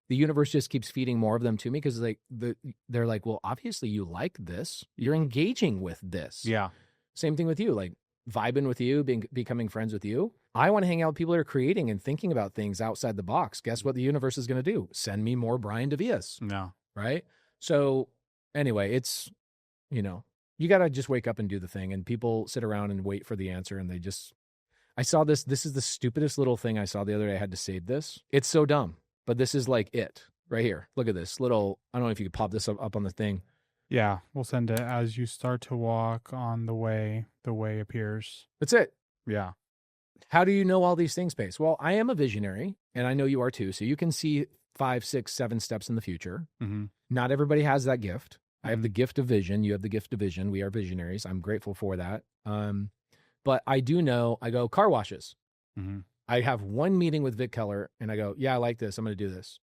the universe just keeps feeding more of them to me because like they're like, well, obviously you like this. You're engaging with this. Yeah. Same thing with you, like vibing with you, becoming friends with you. I want to hang out with people that are creating and thinking about things outside the box. Guess what the universe is going to do? Send me more Brian DeVias. No. Right? So anyway, it's, you got to just wake up and do the thing. And people sit around and wait for the answer. And I saw this. This is the stupidest little thing I saw the other day. I had to save this. It's so dumb, but this is like it right here. Look at this little, I don't know if you could pop this up on the thing. Yeah. We'll send it. As you start to walk on the way appears. That's it. Yeah. How do you know all these things, Pace? Well, I am a visionary and I know you are too. So you can see 5, 6, 7 steps in the future. Not everybody has that gift. I have the gift of vision. You have the gift of vision. We are visionaries. I'm grateful for that. But I do know, I go car washes. I have one meeting with Vic Keller and I go, yeah, I like this. I'm going to do this.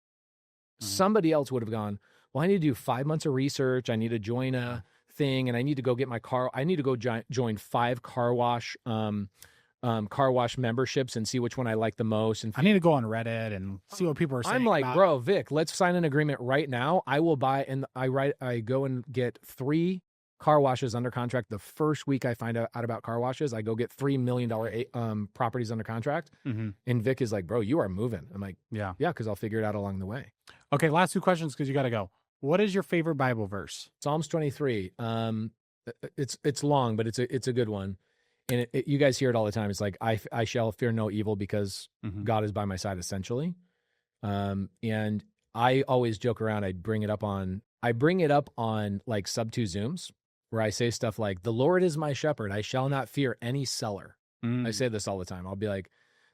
Somebody else would have gone, well, I need to do 5 months of research. I need to join a thing and I need to go get my car. I need to go join 5 car wash memberships and see which one I like the most. And I need to go on Reddit and see what people are saying. I'm like, bro, Vic, let's sign an agreement right now. I will buy, and I go and get 3 car washes under contract. The first week I find out about car washes, I go get $3 million properties under contract. And Vic is like, bro, you are moving. I'm like, yeah, because I'll figure it out along the way. Okay, last 2 questions because you got to go. What is your favorite Bible verse? Psalms 23. It's long, but it's a good one. And you guys hear it all the time. It's like, I shall fear no evil because God is by my side, essentially. And I always joke around. I bring it up on like sub 2 Zooms where I say stuff like, the Lord is my shepherd. I shall not fear any seller. I say this all the time. I'll be like,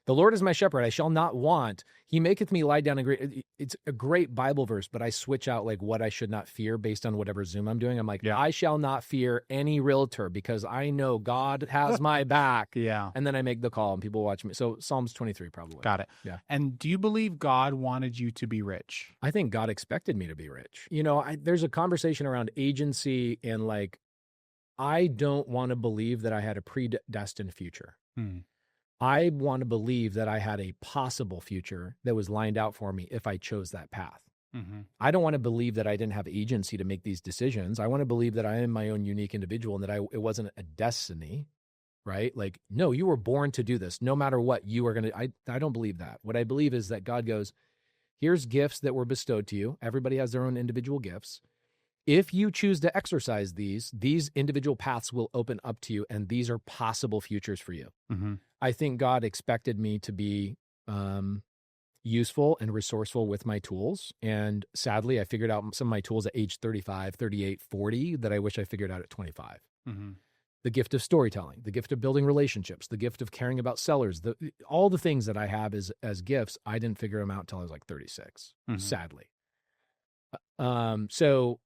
the Lord is my shepherd. I shall not want. He maketh me lie down in great. It's a great Bible verse, but I switch out like what I should not fear based on whatever Zoom I'm doing. I'm like, I shall not fear any realtor because I know God has my back. Yeah. And then I make the call and people watch me. So Psalms 23 probably. Got it. Yeah. And do you believe God wanted you to be rich? I think God expected me to be rich. There's a conversation around agency and like, I don't want to believe that I had a predestined future. I want to believe that I had a possible future that was lined out for me if I chose that path. I don't want to believe that I didn't have agency to make these decisions. I want to believe that I am my own unique individual and that it wasn't a destiny, right? Like, no, you were born to do this. No matter what, you are going to, I don't believe that. What I believe is that God goes, here's gifts that were bestowed to you. Everybody has their own individual gifts. If you choose to exercise these individual paths will open up to you, and these are possible futures for you. I think God expected me to be useful and resourceful with my tools. And sadly, I figured out some of my tools at age 35, 38, 40 that I wish I figured out at 25. The gift of storytelling, the gift of building relationships, the gift of caring about sellers, all the things that I have as gifts, I didn't figure them out until I was like 36, sadly. So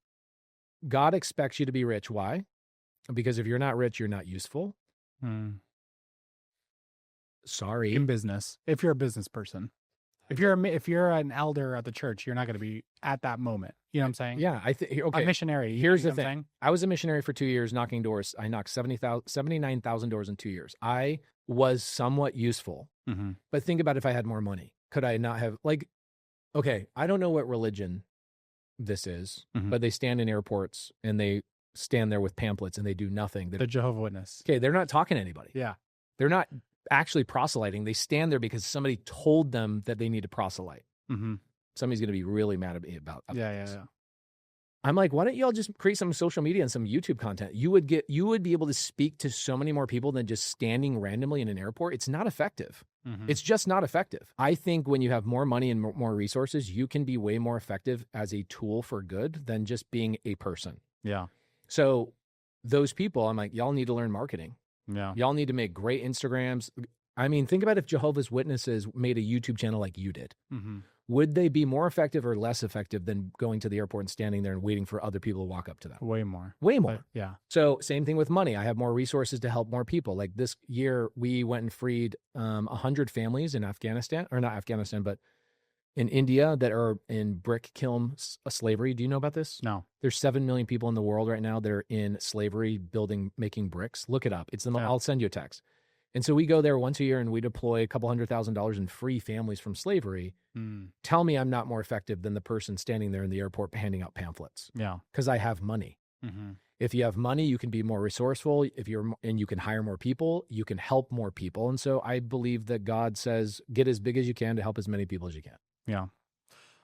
God expects you to be rich. Why? Because if you're not rich, you're not useful. sorry. in business. If you're a business person, if you're an elder at the church, you're not going to be at that moment. You know what I'm saying? Yeah, I think okay. A missionary. Here's the what I'm thing. saying? I was a missionary for 2 years, knocking doors. I knocked 79,000 doors in 2 years. I was somewhat useful, Mm-hmm. but think about if I had more money. Could I not have, like, okay, I don't know what religion this is, Mhm. but they stand in airports and they stand there with pamphlets and they do nothing. The Jehovah's Witness. Okay, they're not talking to anybody. Yeah. They're not actually proselyting. They stand there because somebody told them that they need to proselyte. Mm-hmm. Somebody's going to be really mad at me about Yeah. this. I'm like, why don't y'all just create some social media and some YouTube content? You would be able to speak to so many more people than just standing randomly in an airport. It's not effective. Mm-hmm. It's just not effective. I think when you have more money and more resources, you can be way more effective as a tool for good than just being a person. Yeah. So those people, I'm like, y'all need to learn marketing. Yeah. Y'all need to make great Instagrams. I mean, think about if Jehovah's Witnesses made a YouTube channel like you did. Mm-hmm. Would they be more effective or less effective than going to the airport and standing there and waiting for other people to walk up to them? Way more. Way more. But, yeah. So same thing with money. I have more resources to help more people. Like this year, we went and freed 100 families in Afghanistan, or not Afghanistan, but in India that are in brick kiln slavery. Do you know about this? No. There's 7 million people in the world right now that are in slavery, making bricks. Look it up. I'll send you a text. And so we go there once a year and we deploy a couple $100,000 and free families from slavery. Mm. Tell me I'm not more effective than the person standing there in the airport handing out pamphlets. Yeah. Because I have money. Mm-hmm. If you have money, you can be more resourceful. And you can hire more people, you can help more people. And so I believe that God says, get as big as you can to help as many people as you can. Yeah.